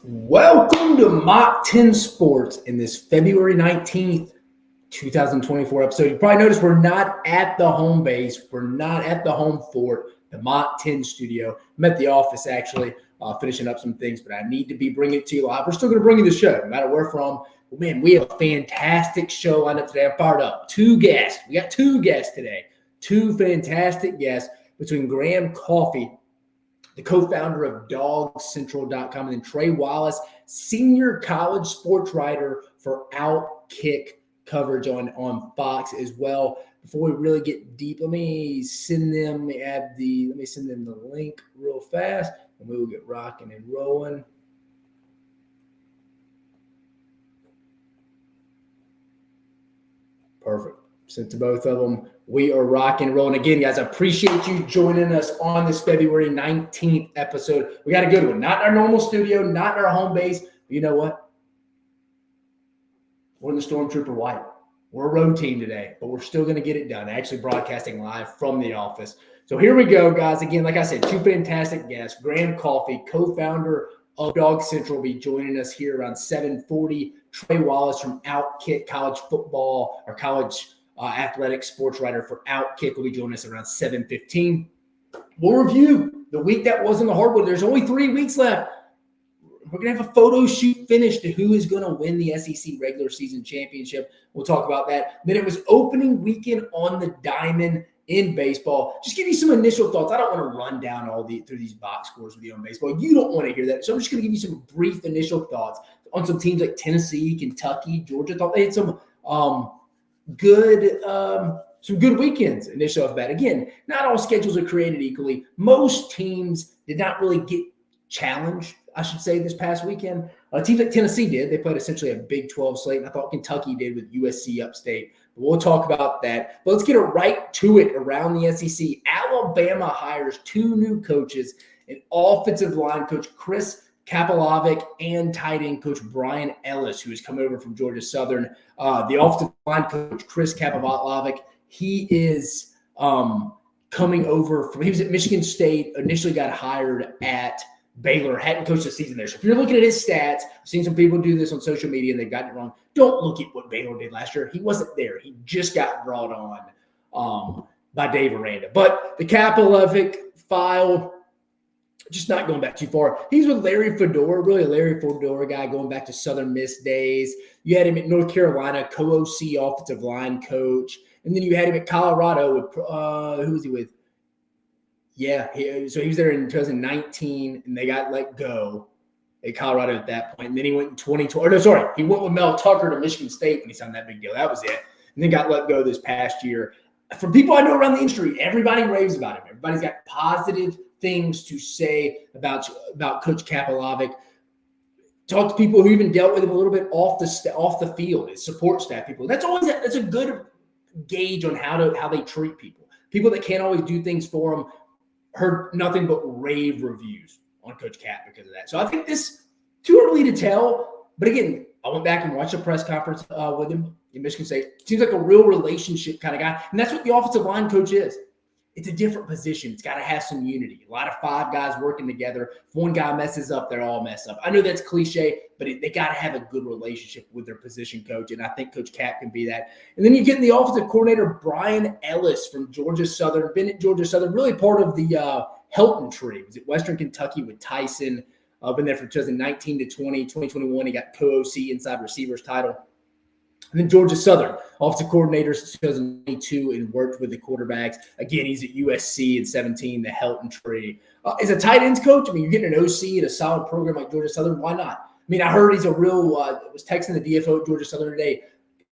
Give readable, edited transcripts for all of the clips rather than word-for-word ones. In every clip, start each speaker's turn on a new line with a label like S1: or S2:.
S1: Welcome to Mach 10 Sports in this February 19th, 2024 episode. You probably noticed we're not at the home base. We're not at the home fort, the Mach 10 studio. I'm at the office, actually, finishing up some things, but I need to be bringing it to you live. We're still going to bring you the show, no matter where from. Well, man, we have a fantastic show lined up today. I'm fired up. Two guests. We got two guests today. Two fantastic guests between Graham Coffey, the co-founder of DawgCentral.com, and then Trey, Wallace, senior college sports writer for OutKick coverage on Fox as well. Before we really get deep, let me send them the link real fast, and we will get rocking and rolling. Perfect. Sent to both of them. We are rocking and rolling. Again, guys, I appreciate you joining us on this February 19th episode. We got a good one. Not in our normal studio, not in our home base. But you know what? We're in the Stormtrooper White. We're a road team today, but we're still going to get it done. Actually broadcasting live from the office. So here we go, guys. Again, like I said, two fantastic guests. Graham Coffey, co-founder of Dawg Central, will be joining us here around 7:40. Trey Wallace from OutKick, college football or college athletic sports writer for OutKick, will be joining us around 7:15. We'll review the week that was in the hardwood. There's only 3 weeks left. We're going to have a photo shoot finish to who is going to win the SEC regular season championship. We'll talk about that. Then it was opening weekend on the diamond in baseball. Just give you some initial thoughts. I don't want to run down through these box scores with you on baseball. You don't want to hear that. So I'm just going to give you some brief initial thoughts on some teams like Tennessee, Kentucky, Georgia. I thought they had some good weekends initially off the bat. Again, not all schedules are created equally. Most teams did not really get challenged, I should say, this past weekend. Teams like Tennessee did. They played essentially a Big 12 slate, and I thought Kentucky did with USC upstate. But we'll talk about that. But let's get right to it around the SEC. Alabama hires 2 new coaches, an offensive line coach, Chris Kapalovic, and tight end coach Bryan Ellis, who is coming over from Georgia Southern. The offensive line coach, Chris Kapalovic, he is coming over from – he was at Michigan State, initially got hired at Baylor, hadn't coached a season there. So if you're looking at his stats, I've seen some people do this on social media and they've gotten it wrong. Don't look at what Baylor did last year. He wasn't there. He just got brought on by Dave Aranda. But the Kapalovic file – just not going back too far. He's with Larry Fedora, really a Larry Fedora guy going back to Southern Miss days. You had him at North Carolina, co-OC offensive line coach. And then you had him at Colorado with who was he with? Yeah, so he was there in 2019, and they got let go at Colorado at that point. And then he went in 2020. He went with Mel Tucker to Michigan State when he signed that big deal. That was it. And then got let go this past year. From people I know around the industry, everybody raves about him. Everybody's got positive things to say about Coach Kapalovic. Talk to people who even dealt with him a little bit off the field, his support staff people. That's a good gauge on how they treat people. People that can't always do things for them heard nothing but rave reviews on Coach Cap because of that. So I think this too early to tell. But again, I went back and watched a press conference with him in Michigan State. Seems like a real relationship kind of guy, and that's what the offensive line coach is. It's a different position. It's got to have some unity. A lot of 5 guys working together. If one guy messes up, they're all mess up. I know that's cliche, but they got to have a good relationship with their position coach, and I think Coach Cap can be that. And then you get in the offensive coordinator, Bryan Ellis from Georgia Southern, been at Georgia Southern, really part of the Helton tree. He was at Western Kentucky with Tyson, been there from 2019 to 2021. He got co-OC inside receivers title. And then Georgia Southern, offensive coordinator since 2022, and worked with the quarterbacks. Again, he's at USC in 17, the Helton tree. As a tight ends coach, I mean, you're getting an OC at a solid program like Georgia Southern. Why not? I mean, I heard he's a real was texting the DFO at Georgia Southern today.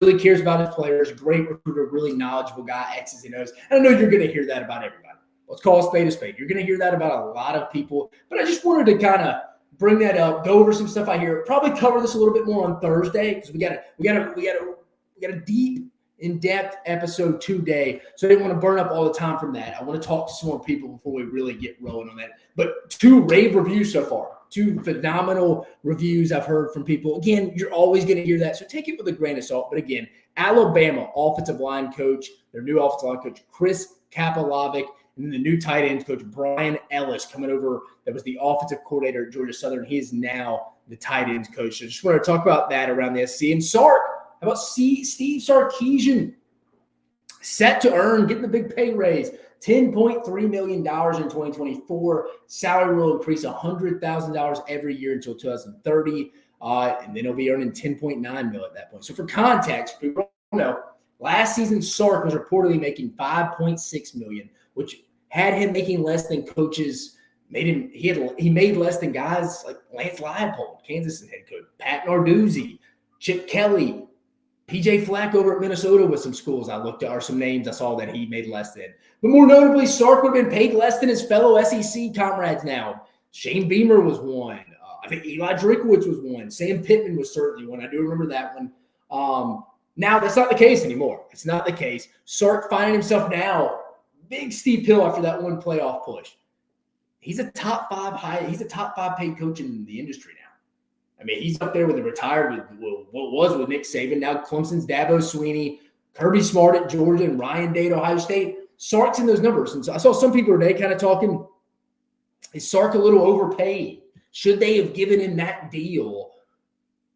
S1: Really cares about his players. Great recruiter, really knowledgeable guy, X's and O's. And I know you're going to hear that about everybody. Let's call a spade a spade. You're going to hear that about a lot of people. But I just wanted to kind of bring that up, go over some stuff I hear. Probably cover this a little bit more on Thursday because we got a deep, in-depth episode today. So I didn't want to burn up all the time from that. I want to talk to some more people before we really get rolling on that. But 2 rave reviews so far. 2 phenomenal reviews I've heard from people. Again, you're always going to hear that, so take it with a grain of salt. But again, Alabama offensive line coach, their new offensive line coach, Chris Kapalovic, and then the new tight ends coach, Bryan Ellis, coming over. That was the offensive coordinator at Georgia Southern. He is now the tight ends coach. So just want to talk about that around the SEC. And Sark, how about Steve Sarkisian? Set to earn, getting the big pay raise, $10.3 million in 2024. Salary will increase $100,000 every year until 2030. And then he'll be earning $10.9 million at that point. So for context, people don't know, last season Sark was reportedly making $5.6 million, which had him making less than coaches made him. He made less than guys like Lance Leipold, Kansas head coach, Pat Narduzzi, Chip Kelly, PJ Flack over at Minnesota with some schools I looked at, or some names I saw that he made less than. But more notably, Sark would have been paid less than his fellow SEC comrades now. Shane Beamer was one. I think Eli Drinkwitz was one. Sam Pittman was certainly one. I do remember that one. Now, that's not the case anymore. It's not the case. Sark finding himself now, big steep hill after that one playoff push. He's a top five paid coach in the industry now. I mean, he's up there with the retired, what was with Nick Saban. Now Clemson's Dabo Swinney, Kirby Smart at Georgia, and Ryan Day at Ohio State. Sark's in those numbers. And so I saw some people today kind of talking, is Sark a little overpaid? Should they have given him that deal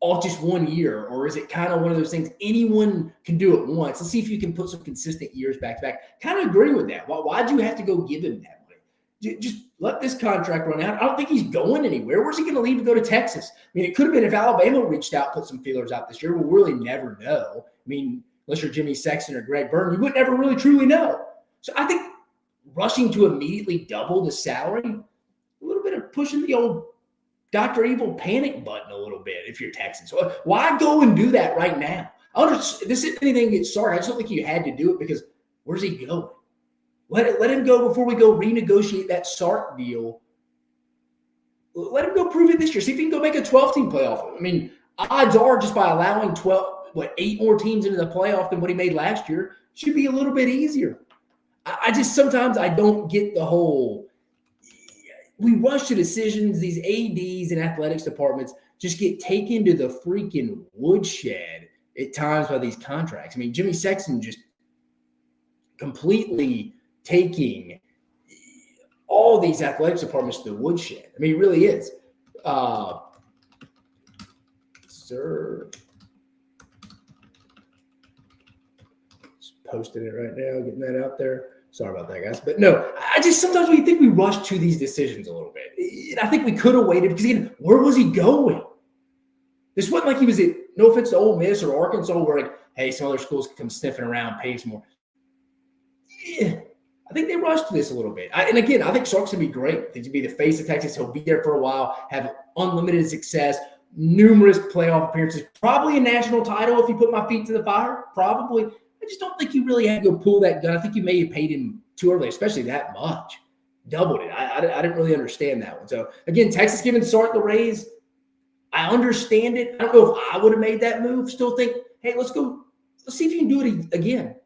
S1: all just 1 year? Or is it kind of one of those things anyone can do it once? Let's see if you can put some consistent years back to back. Kind of agree with that. Why'd you have to go give him that money? Just let this contract run out. I don't think he's going anywhere. Where's he going to leave to go to Texas? I mean, it could have been if Alabama reached out, put some feelers out this year. We'll really never know. I mean, unless you're Jimmy Sexton or Greg Byrne, you would never really truly know. So I think rushing to immediately double the salary, a little bit of pushing the old Dr. Evil panic button a little bit if you're Texans. So why go and do that right now? This isn't anything against Sark. I just don't think you had to do it because where's he going? Let him go before we go renegotiate that Sark deal. Let him go prove it this year. See if he can go make a 12-team playoff. I mean, odds are just by allowing 8 more teams into the playoff than what he made last year, should be a little bit easier. I just sometimes I don't get the whole – we rush to decisions. These ADs and athletics departments just get taken to the freaking woodshed at times by these contracts. I mean, Jimmy Sexton just completely – taking all these athletics departments to the woodshed. I mean, it really is. Sir. Just posting it right now, getting that out there. Sorry about that, guys. But no, I just sometimes we think we rush to these decisions a little bit. And I think we could have waited because, again, where was he going? This wasn't like he was at, no offense to Ole Miss or Arkansas, where, like, hey, some other schools could come sniffing around, pay some more. Yeah. I think they rushed this a little bit. And again, I think Sark's going to be great. I think he'll be the face of Texas. He'll be there for a while, have unlimited success, numerous playoff appearances, probably a national title if you put my feet to the fire, probably. I just don't think you really had to go pull that gun. I think you may have paid him too early, especially that much. Doubled it. I didn't really understand that one. So, again, Texas giving Sark the raise. I understand it. I don't know if I would have made that move. Still think, hey, let's see if you can do it again.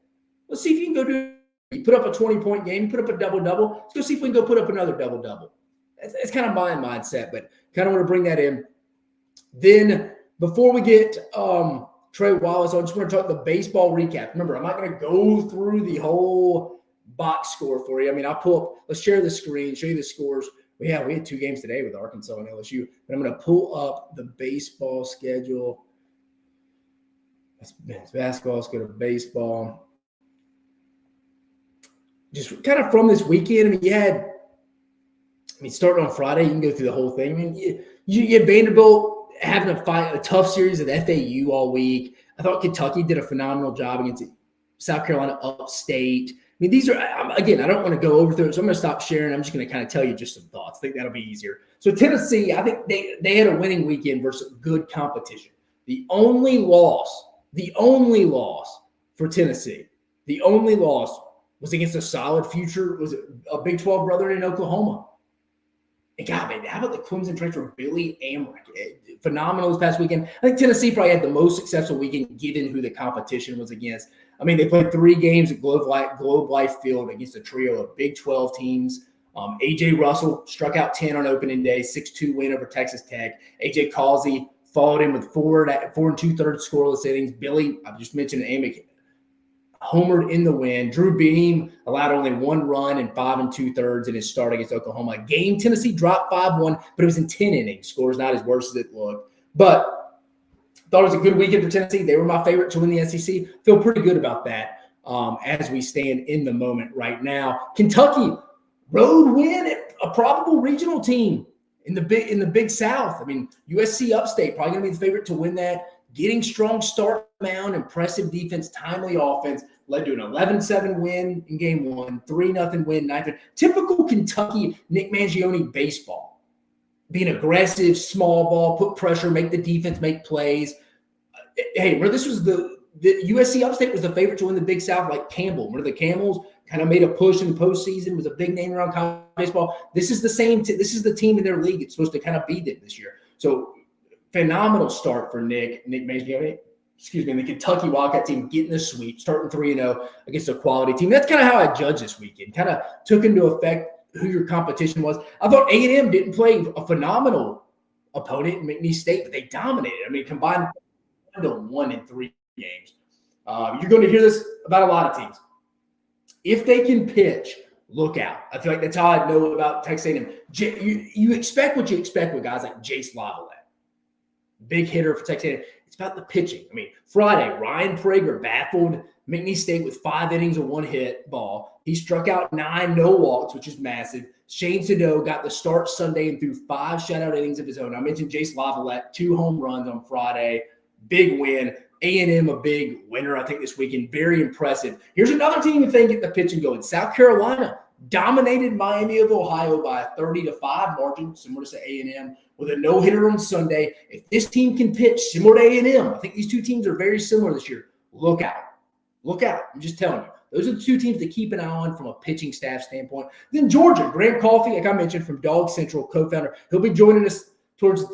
S1: Let's see if you can go do it. You put up a 20-point game, you put up a double-double. Let's go see if we can go put up another double-double. It's kind of my mindset, but kind of want to bring that in. Then before we get Trey Wallace, I just want to talk the baseball recap. Remember, I'm not going to go through the whole box score for you. I mean, I'll pull up – let's share the screen, show you the scores. We had 2 games today with Arkansas and LSU, but I'm going to pull up the baseball schedule. It's basketball. Let's go to baseball. Just kind of from this weekend, I mean, starting on Friday, you can go through the whole thing. I mean, you had Vanderbilt having a tough series with FAU all week. I thought Kentucky did a phenomenal job against South Carolina upstate. I mean, these are, again, I don't want to go over through it, so I'm going to stop sharing. I'm just going to kind of tell you just some thoughts. I think that'll be easier. So Tennessee, I think they had a winning weekend versus good competition. The only loss for Tennessee, was against a solid future, was a Big 12 brother in Oklahoma. And God, man, how about the Clemson transfer, Billy Amrick? Phenomenal this past weekend. I think Tennessee probably had the most successful weekend given who the competition was against. I mean, they played 3 games at Globe Life Field against a trio of Big 12 teams. A.J. Russell struck out 10 on opening day, 6-2 win over Texas Tech. A.J. Causey followed him with 4 2/3 scoreless innings. Billy, I just mentioned Amrick, homered in the win. Drew Beam allowed only 1 run in 5 2/3 in his start against Oklahoma. Game Tennessee dropped 5-1, but it was in 10 innings. Score's not as worse as it looked. But thought it was a good weekend for Tennessee. They were my favorite to win the SEC. Feel pretty good about that as we stand in the moment right now. Kentucky, road win at a probable regional team in the Big South. I mean, USC Upstate probably going to be the favorite to win that. Getting strong start mound, impressive defense, timely offense led to an 11-7 win in game 1, 3-0 win, 9th. Typical Kentucky Nick Mangione baseball. Being aggressive, small ball, put pressure, make the defense make plays. Hey, where this was the USC Upstate was the favorite to win the Big South, like Campbell. Where the Camels kind of made a push in the postseason, was a big name around college baseball. This is the same. This is the team in their league. It's supposed to kind of beat them this year. So phenomenal start for Nick Mangione. And the Kentucky Wildcat team getting the sweep, starting 3-0 against a quality team. That's kind of how I judge this weekend. Kind of took into effect who your competition was. I thought A&M didn't play a phenomenal opponent in McNeese State, but they dominated. I mean, combined 1 in 3 games. You're going to hear this about a lot of teams. If they can pitch, look out. I feel like that's how I know about Texas A&M. You expect what you expect with guys like Jace Lavalette. Big hitter for Texas A&M. It's about the pitching. I mean, Friday, Ryan Prager baffled McNeese State with 5 innings and 1 hit ball. He struck out 9, no walks, which is massive. Shane Sado got the start Sunday and threw 5 shutout innings of his own. I mentioned Jace Lavalette, 2 home runs on Friday. Big win. A&M, a big winner, I think, this weekend. Very impressive. Here's another team if they get the pitching going. South Carolina dominated Miami of Ohio by a 30-5 margin, similar to A&M, with a no-hitter on Sunday. If this team can pitch similar to A&M, I think these two teams are very similar this year. Look out. Look out. I'm just telling you. Those are the 2 teams to keep an eye on from a pitching staff standpoint. Then Georgia, Grant Coffey, like I mentioned, from Dawg Central, co-founder. He'll be joining us towards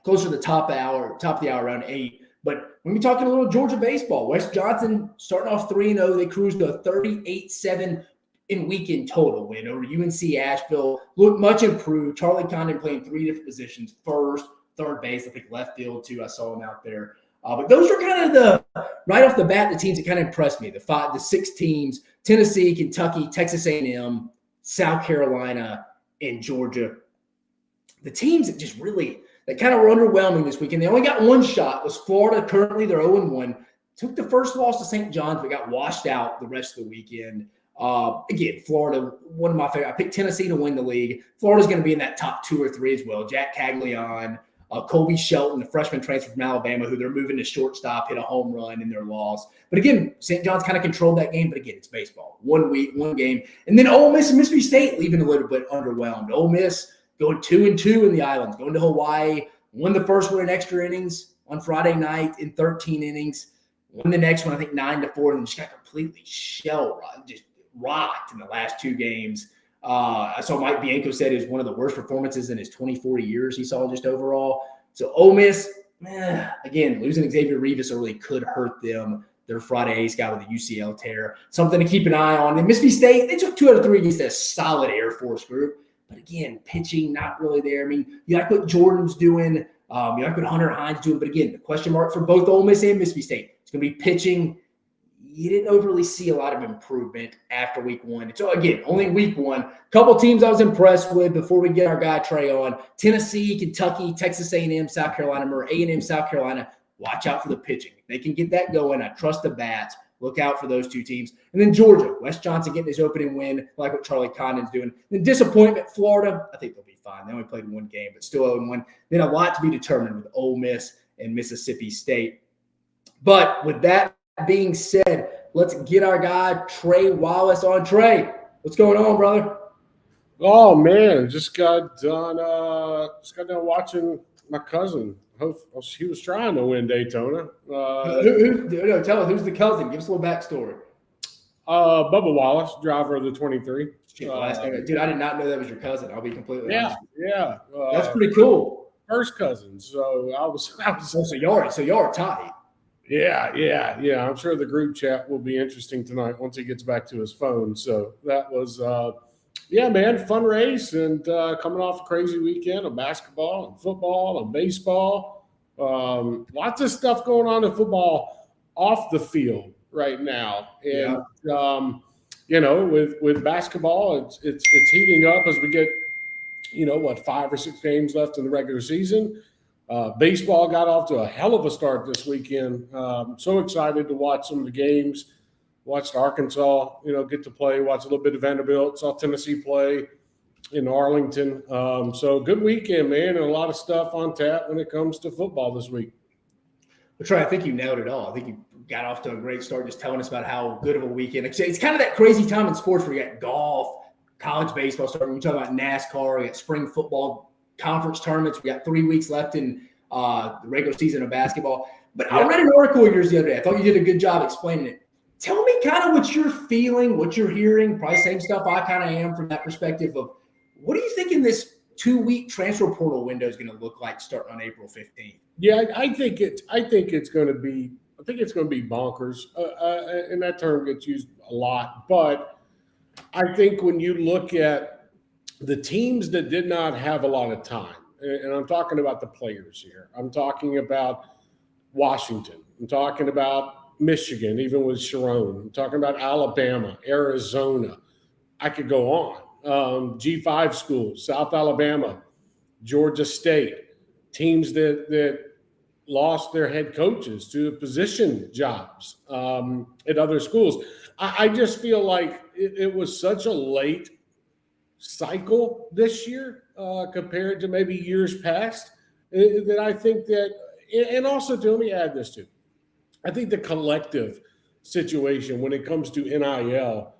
S1: closer to the top of the hour, around 8. But when we're talking a little Georgia baseball, Wes Johnson starting off 3-0. They cruised to a 38-7 in weekend total win over UNC Asheville. Looked much improved. Charlie Condon playing 3 different positions, first, third base, I think left field too. I saw him out there. But those are kind of right off the bat, the teams that kind of impressed me. The 6 teams, Tennessee, Kentucky, Texas A&M, South Carolina, and Georgia. The teams that just really – that kind of were underwhelming this weekend. They only got 1 shot. Was Florida. Currently, they're 0-1. Took the first loss to St. John's, but got washed out the rest of the weekend. Again, Florida, one of my favorite. I picked Tennessee to win the league. Florida's going to be in that top 2 or 3 as well. Jack Caglione, Colby Shelton, the freshman transfer from Alabama, who they're moving to shortstop, hit a home run in their loss. But again, St. John's kind of controlled that game. But again, it's baseball. 1 week, 1 game. And then Ole Miss and Mississippi State leaving a little bit underwhelmed. Ole Miss going 2-2 in the islands, going to Hawaii, won the first one in extra innings on Friday night in 13 innings, won the next one, I think 9-4, and just got completely just rocked in the last 2 games. I saw Mike Bianco said it was one of the worst performances in his 24 years he saw just overall. So Ole Miss, again, losing Xavier Rivas early could hurt them. Their Friday ace guy with the UCL tear. Something to keep an eye on. And Mississippi State, they took 2 out of 3 against a solid Air Force group. But again, pitching not really there. I mean, you like what Jordan's doing. You like what Hunter Hines doing. But again, the question mark for both Ole Miss and Mississippi State, it's going to be pitching. You didn't overly see a lot of improvement after week 1. So again, only week 1. A couple teams I was impressed with before we get our guy Trey on. Tennessee, Kentucky, Texas A&M, South Carolina. Remember, A&M, South Carolina, watch out for the pitching. If they can get that going, I trust the bats. Look out for those 2 teams. And then Georgia, Wes Johnson getting his opening win, like what Charlie Condon's doing. Then disappointment, Florida, I think they'll be fine. They only played 1 game, but still 0-1. Then a lot to be determined with Ole Miss and Mississippi State. But with that being said, let's get our guy Trey Wallace on. Trey, what's going on, brother?
S2: Oh man, just got done watching my cousin. He was trying to win Daytona.
S1: Tell us, who's the cousin? Give us a little backstory.
S2: Bubba Wallace, driver of the 23.
S1: Shit, dude, I did not know that was your cousin. I'll be completely honest.
S2: Yeah.
S1: That's pretty cool.
S2: First cousin. So I was.
S1: So y'all are tight.
S2: Yeah. I'm sure the group chat will be interesting tonight once he gets back to his phone. So that was, man, fun race and coming off a crazy weekend of basketball and football and baseball. Lots of stuff going on in football off the field, right now.
S1: Yeah.
S2: And, with basketball, it's heating up as we get, 5 or 6 games left in the regular season. Baseball got off to a hell of a start this weekend. So excited to watch some of the games. Watched Arkansas, get to play. Watched a little bit of Vanderbilt. Saw Tennessee play in Arlington. So good weekend, man, and a lot of stuff on tap when it comes to football this week.
S1: Well, Trey, I think you nailed it all. I think you got off to a great start just telling us about how good of a weekend. It's kind of that crazy time in sports where you got golf, college baseball starting. We talk about NASCAR. We got spring football conference tournaments. We got 3 weeks left in the regular season of basketball. But I read an article of yours the other day. I thought you did a good job explaining it. Tell me kind of what you're feeling, what you're hearing, probably same stuff I kind of am from that perspective of what do you think in this 2-week transfer portal window is going to look like starting on April 15th?
S2: Yeah, I think it's going to be bonkers, and that term gets used a lot. But I think when you look at the teams that did not have a lot of time, and I'm talking about the players here, I'm talking about Washington, I'm talking about Michigan, even with Sharon, I'm talking about Alabama, Arizona. I could go on. G5 schools, South Alabama, Georgia State, teams that lost their head coaches to position jobs at other schools. I just feel like it was such a late cycle this year compared to maybe years past that I think that, and also let me add this too. I think the collective situation when it comes to NIL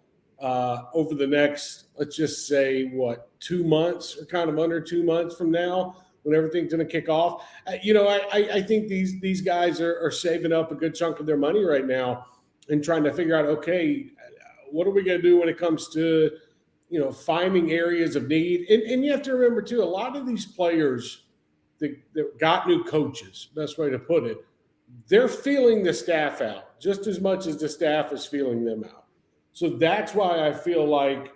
S2: over the next, let's just say, 2 months or kind of under 2 months from now, when everything's going to kick off. I think these guys are saving up a good chunk of their money right now and trying to figure out, okay, what are we going to do when it comes to, finding areas of need? And you have to remember, too, a lot of these players that got new coaches, best way to put it, they're feeling the staff out just as much as the staff is feeling them out. So that's why I feel like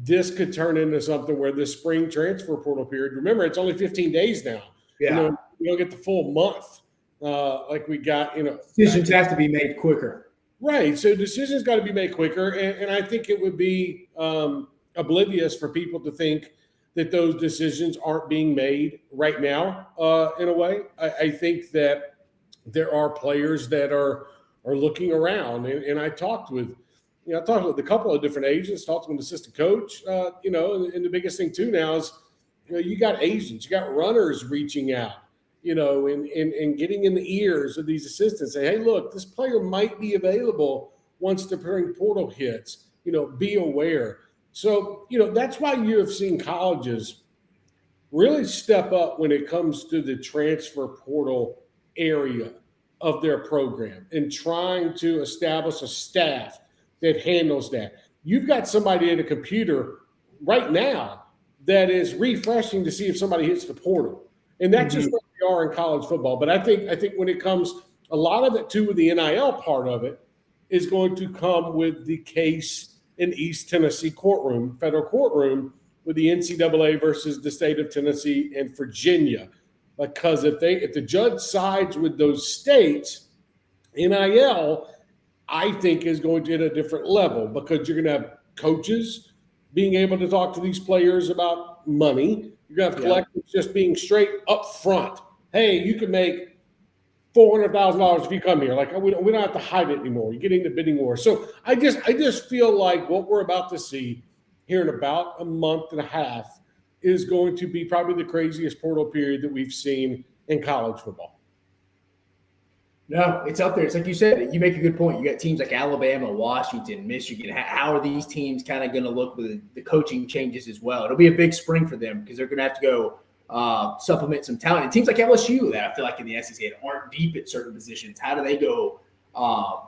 S2: this could turn into something where this spring transfer portal period, remember, it's only 15 days now.
S1: Yeah.
S2: You don't get the full month like we got,
S1: Decisions have to be made quicker.
S2: Right. So decisions got to be made quicker. And I think it would be oblivious for people to think that those decisions aren't being made right now in a way. I think that there are players that are looking around. And I talked with a couple of different agents, talked to an assistant coach, and the biggest thing too now is, you got agents, you got runners reaching out, and getting in the ears of these assistants, say, hey, look, this player might be available once the spring portal hits, be aware. So, that's why you have seen colleges really step up when it comes to the transfer portal area of their program and trying to establish a staff that handles that. You've got somebody in a computer right now that is refreshing to see if somebody hits the portal. And that's just where we are in college football. But I think when it comes, a lot of it too with the NIL part of it is going to come with the case in East Tennessee federal courtroom with the NCAA versus the state of Tennessee and Virginia. Because if the judge sides with those states, NIL, I think, is going to hit a different level because you're going to have coaches being able to talk to these players about money. You're going to have collectives just being straight up front. Hey, you can make $400,000 if you come here. Like, we don't have to hide it anymore. You're getting the bidding war. So I just feel like what we're about to see here in about a month and a half is going to be probably the craziest portal period that we've seen in college football.
S1: No, it's up there. It's like you said, you make a good point. You got teams like Alabama, Washington, Michigan. How are these teams kind of going to look with the coaching changes as well? It'll be a big spring for them because they're going to have to go supplement some talent. And teams like LSU that I feel like in the SEC aren't deep at certain positions. How do they go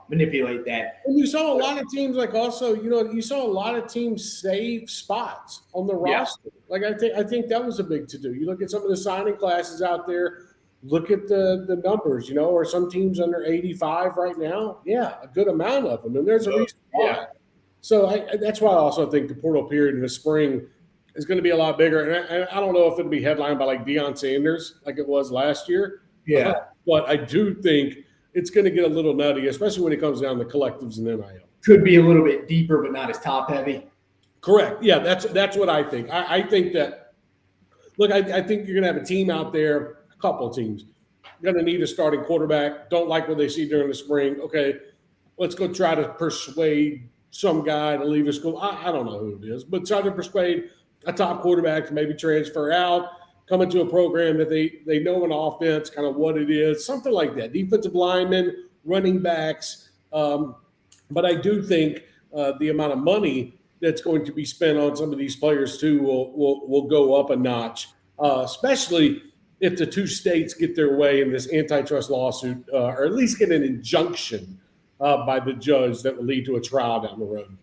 S1: manipulate that?
S2: And you saw a lot of teams you saw a lot of teams save spots on the roster. Like I think that was a big to do. You look at some of the signing classes out there. Look at the numbers, or some teams under 85 right now. Yeah, a good amount of them. And there's a reason why. Yeah. So that's why I also think the portal period in the spring is going to be a lot bigger. And I don't know if it'll be headlined by like Deion Sanders like it was last year.
S1: Yeah.
S2: But I do think it's going to get a little nutty, especially when it comes down to collectives and NIL.
S1: Could be a little bit deeper, but not as top heavy.
S2: Correct. Yeah, that's what I think. I think that, look, I think you're going to have a team out there, a couple of teams, going to need a starting quarterback. Don't like what they see during the spring. Okay, let's go try to persuade some guy to leave a school. I don't know who it is, but try to persuade a top quarterback to maybe transfer out, come into a program that they know an offense, kind of what it is, something like that. Defensive linemen, running backs. But I do think the amount of money that's going to be spent on some of these players too will go up a notch, especially if the two states get their way in this antitrust lawsuit, or at least get an injunction by the judge that will lead to a trial down the road.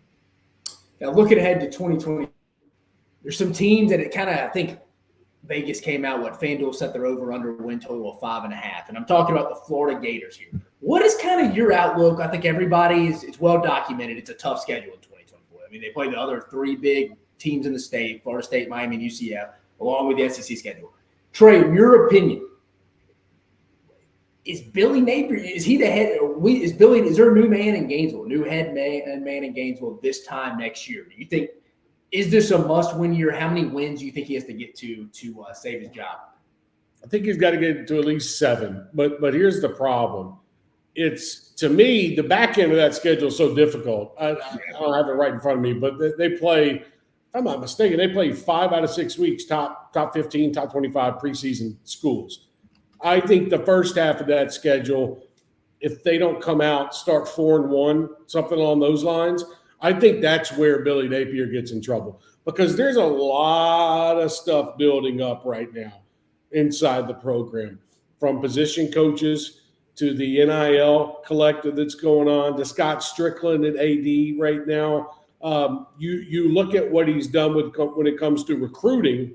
S1: Now, looking ahead to 2020, there's some teams that it kind of, I think Vegas came out, FanDuel set their over-under win total of 5.5. And I'm talking about the Florida Gators here. What is kind of your outlook? I think everybody it's well documented. It's a tough schedule in 2024. I mean, they play the other three big teams in the state, Florida State, Miami, and UCF, along with the SEC schedule. Trey, in your opinion, is Billy Napier, is he the head? Is there a new man in Gainesville, new head man in Gainesville this time next year? Do you think, is this a must-win year? How many wins do you think he has to get to save his job?
S2: I think he's got to get to at least 7. But here's the problem. It's, to me, the back end of that schedule is so difficult. I don't have it right in front of me, but they play, if I'm not mistaken, they play 5 out of 6 weeks, top 15, top 25 preseason schools. I think the first half of that schedule, if they don't come out, start 4-1, something along those lines, I think that's where Billy Napier gets in trouble, because there's a lot of stuff building up right now inside the program, from position coaches to the NIL collective that's going on, to Scott Strickland at AD right now. You look at what he's done when it comes to recruiting,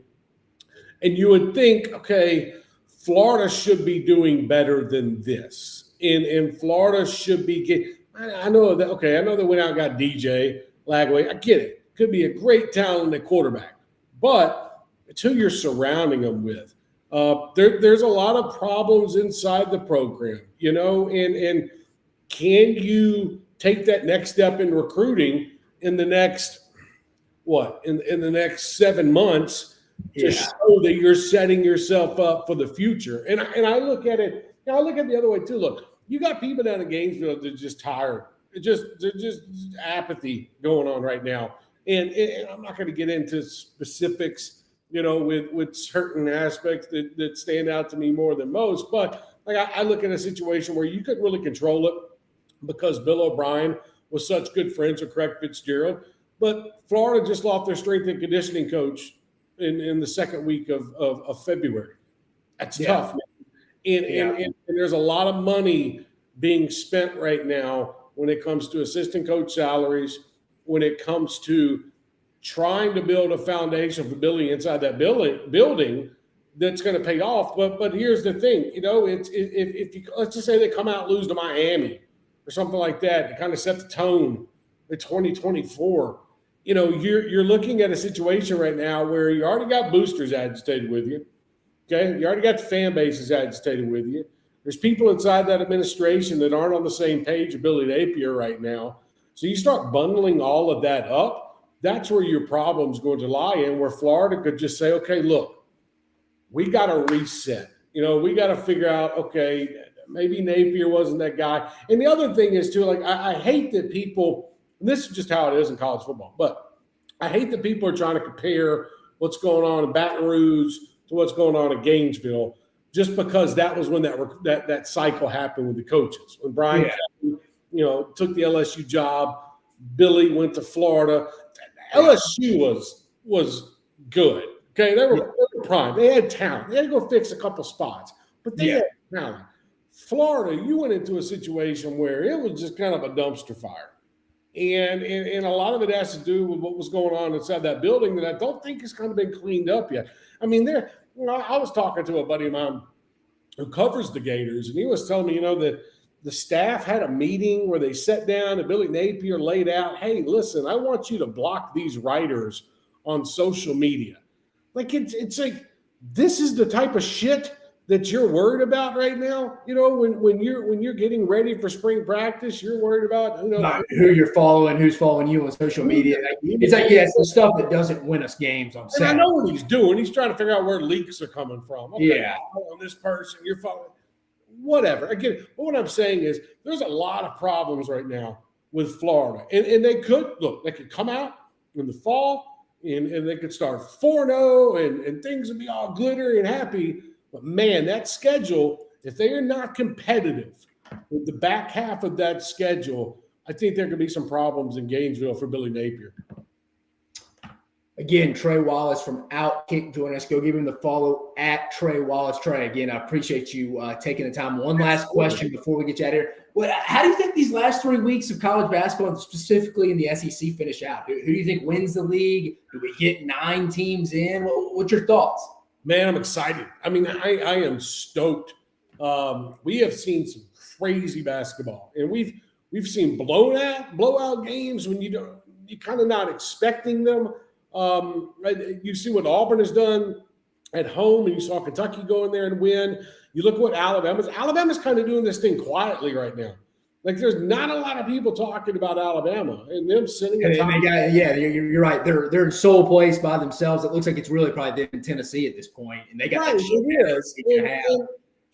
S2: and you would think, okay, Florida should be doing better than this. And Florida should be getting – I know that, okay, I know they went out and got DJ Lagway. I get it. Could be a great talented quarterback. But it's who you're surrounding them with. There's a lot of problems inside the program, and can you take that next step in recruiting in the next, in the next 7 months to show that you're setting yourself up for the future? And I look at it, I look at the other way too. Look, you got people down in Gainesville that are just tired. They're just apathy going on right now. And I'm not going to get into specifics, with certain aspects that stand out to me more than most. But like I look at a situation where you couldn't really control it because Bill O'Brien was such good friends with Craig Fitzgerald. But Florida just lost their strength and conditioning coach in the second week of February. That's tough, man. And there's a lot of money being spent right now when it comes to assistant coach salaries, when it comes to trying to build a foundation for Billy inside that building that's going to pay off. But here's the thing, it's if you, let's just say they come out and lose to Miami or something like that, to kind of set the tone in 2024. You're looking at a situation right now where you already got boosters agitated with you. Okay, you already got the fan bases agitated with you. There's people inside that administration that aren't on the same page with Billy Napier right now. So you start bundling all of that up, that's where your problem's going to lie in, where Florida could just say, okay, look, we got to reset. We got to figure out, okay, maybe Napier wasn't that guy. And the other thing is, too, like, I hate that people, and this is just how it is in college football, but I hate that people are trying to compare what's going on in Baton Rouge to what's going on in Gainesville, just because that was when that cycle happened with the coaches. When Brian, took the LSU job, Billy went to Florida. LSU was good. Okay, they were prime. They had talent. They had to go fix a couple spots, but they had talent. Florida, you went into a situation where it was just kind of a dumpster fire. And a lot of it has to do with what was going on inside that building that I don't think has kind of been cleaned up yet. I mean, I was talking to a buddy of mine who covers the Gators, and he was telling me, that the staff had a meeting where they sat down and Billy Napier laid out, hey, listen, I want you to block these writers on social media. Like, it's like, this is the type of shit that you're worried about right now? You know, when you're getting ready for spring practice, you're worried about
S1: who you're following, who's following you on social media. It's like, yeah, it's the stuff that doesn't win us games on Saturday.
S2: And I know what he's doing. He's trying to figure out where leaks are coming from. Okay,
S1: yeah,
S2: on this person, you're following. Whatever. Again, what I'm saying is there's a lot of problems right now with Florida. And they could come out in the fall and they could start 4-0 and things would be all glitter and happy. But man, that schedule, if they are not competitive with the back half of that schedule, I think there could be some problems in Gainesville for Billy Napier.
S1: Again, Trey Wallace from OutKick joining us. Go give him the follow at Trey Wallace. Trey, again, I appreciate you taking the time. One last question before we get you out of here. How do you think these last 3 weeks of college basketball, specifically in the SEC, finish out? Who do you think wins the league? Do we get 9 teams in? What's your thoughts?
S2: Man, I'm excited. I mean, I am stoked. We have seen some crazy basketball, and we've seen blowout games when you're kind of not expecting them. You see what Auburn has done at home, and you saw Kentucky go in there and win. You look what Alabama's kind of doing this thing quietly right now. Like, there's not a lot of people talking about Alabama and them sitting at top.
S1: You're right. They're in sole place by themselves. It looks like it's really probably them in Tennessee at this point, and they got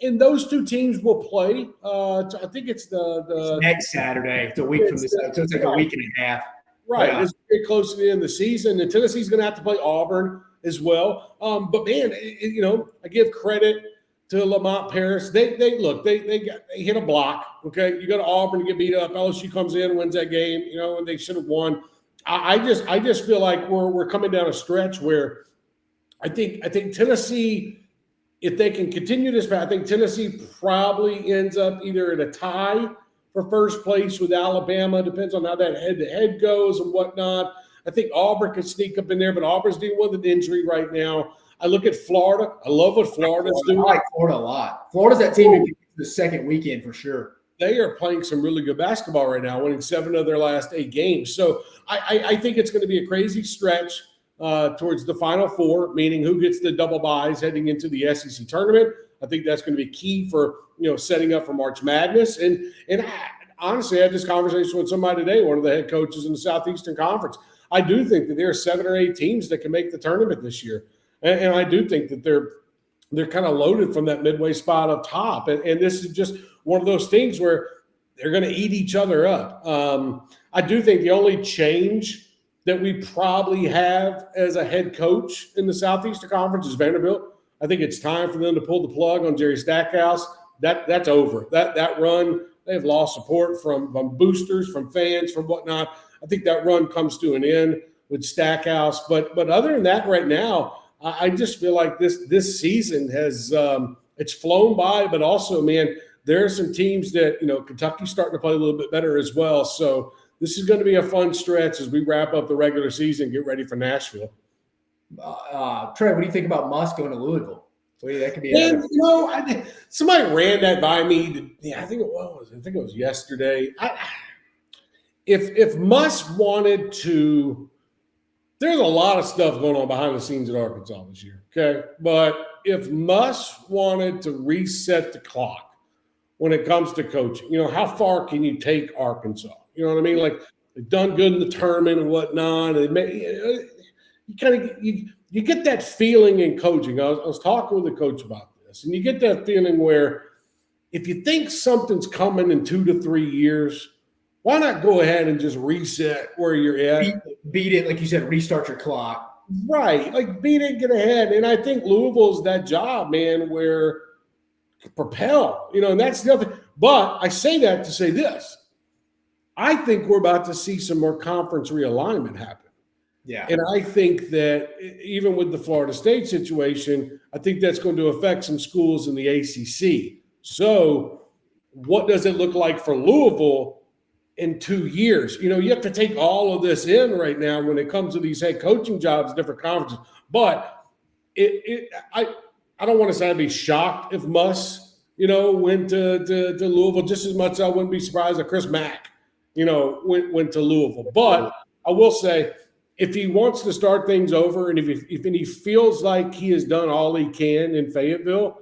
S2: and those two teams will play. I think it's the
S1: next Saturday. It's a week from this, so it's like a week and a half.
S2: Right.
S1: Yeah.
S2: It's very close to the end of the season, and Tennessee's going to have to play Auburn as well. But man, I give credit to Lamont Paris. They hit a block. Okay, you go to Auburn to get beat up. LSU comes in, wins that game. And they should have won. I just feel like we're coming down a stretch where I think Tennessee, if they can continue this path, I think Tennessee probably ends up either at a tie for first place with Alabama. Depends on how that head-to-head goes and whatnot. I think Auburn could sneak up in there, but Auburn's dealing with an injury right now. I look at Florida. I love what Florida's doing.
S1: I like Florida a lot. Florida's that team that gets the second weekend for sure.
S2: They are playing some really good basketball right now, winning 7 of their last 8 games. So I think it's going to be a crazy stretch towards the Final Four, meaning who gets the double byes heading into the SEC tournament. I think that's going to be key for setting up for March Madness. And honestly, I had this conversation with somebody today, one of the head coaches in the Southeastern Conference. I do think that there are 7 or 8 teams that can make the tournament this year, and I do think that they're kind of loaded from that midway spot up top. And this is just one of those things where they're going to eat each other up. I do think the only change that we probably have as a head coach in the Southeastern Conference is Vanderbilt. I think it's time for them to pull the plug on Jerry Stackhouse. That's over. That run, they've lost support from boosters, from fans, from whatnot. I think that run comes to an end with Stackhouse. But other than that, right now, I just feel like this season has it's flown by. But also, man, there are some teams that Kentucky's starting to play a little bit better as well. So this is going to be a fun stretch as we wrap up the regular season and get ready for Nashville.
S1: Trey, what do you think about Mach going to Louisville? That could be.
S2: And, somebody ran that by me. I think it was yesterday. If Mach wanted to, there's a lot of stuff going on behind the scenes at Arkansas this year. Okay, but if Mach wanted to reset the clock when it comes to coaching, how far can you take Arkansas? You know what I mean? Like, they've done good in the tournament and whatnot. And you get that feeling in coaching. I was talking with a coach about this, and you get that feeling where if you think something's coming in 2 to 3 years, why not go ahead and just reset where you're at?
S1: Beat it, like you said, restart your clock.
S2: Right, like beat it, get ahead. And I think Louisville's that job, man, where propel, and that's the other. But I say that to say this. I think we're about to see some more conference realignment happen.
S1: Yeah.
S2: And I think that even with the Florida State situation, I think that's going to affect some schools in the ACC. So what does it look like for Louisville in 2 years? You have to take all of this in right now when it comes to these head coaching jobs, different conferences. But I don't want to say I'd be shocked if Mach, went to Louisville, just as much as I wouldn't be surprised if Chris Mach, went to Louisville. But I will say, if he wants to start things over and if he feels like he has done all he can in Fayetteville,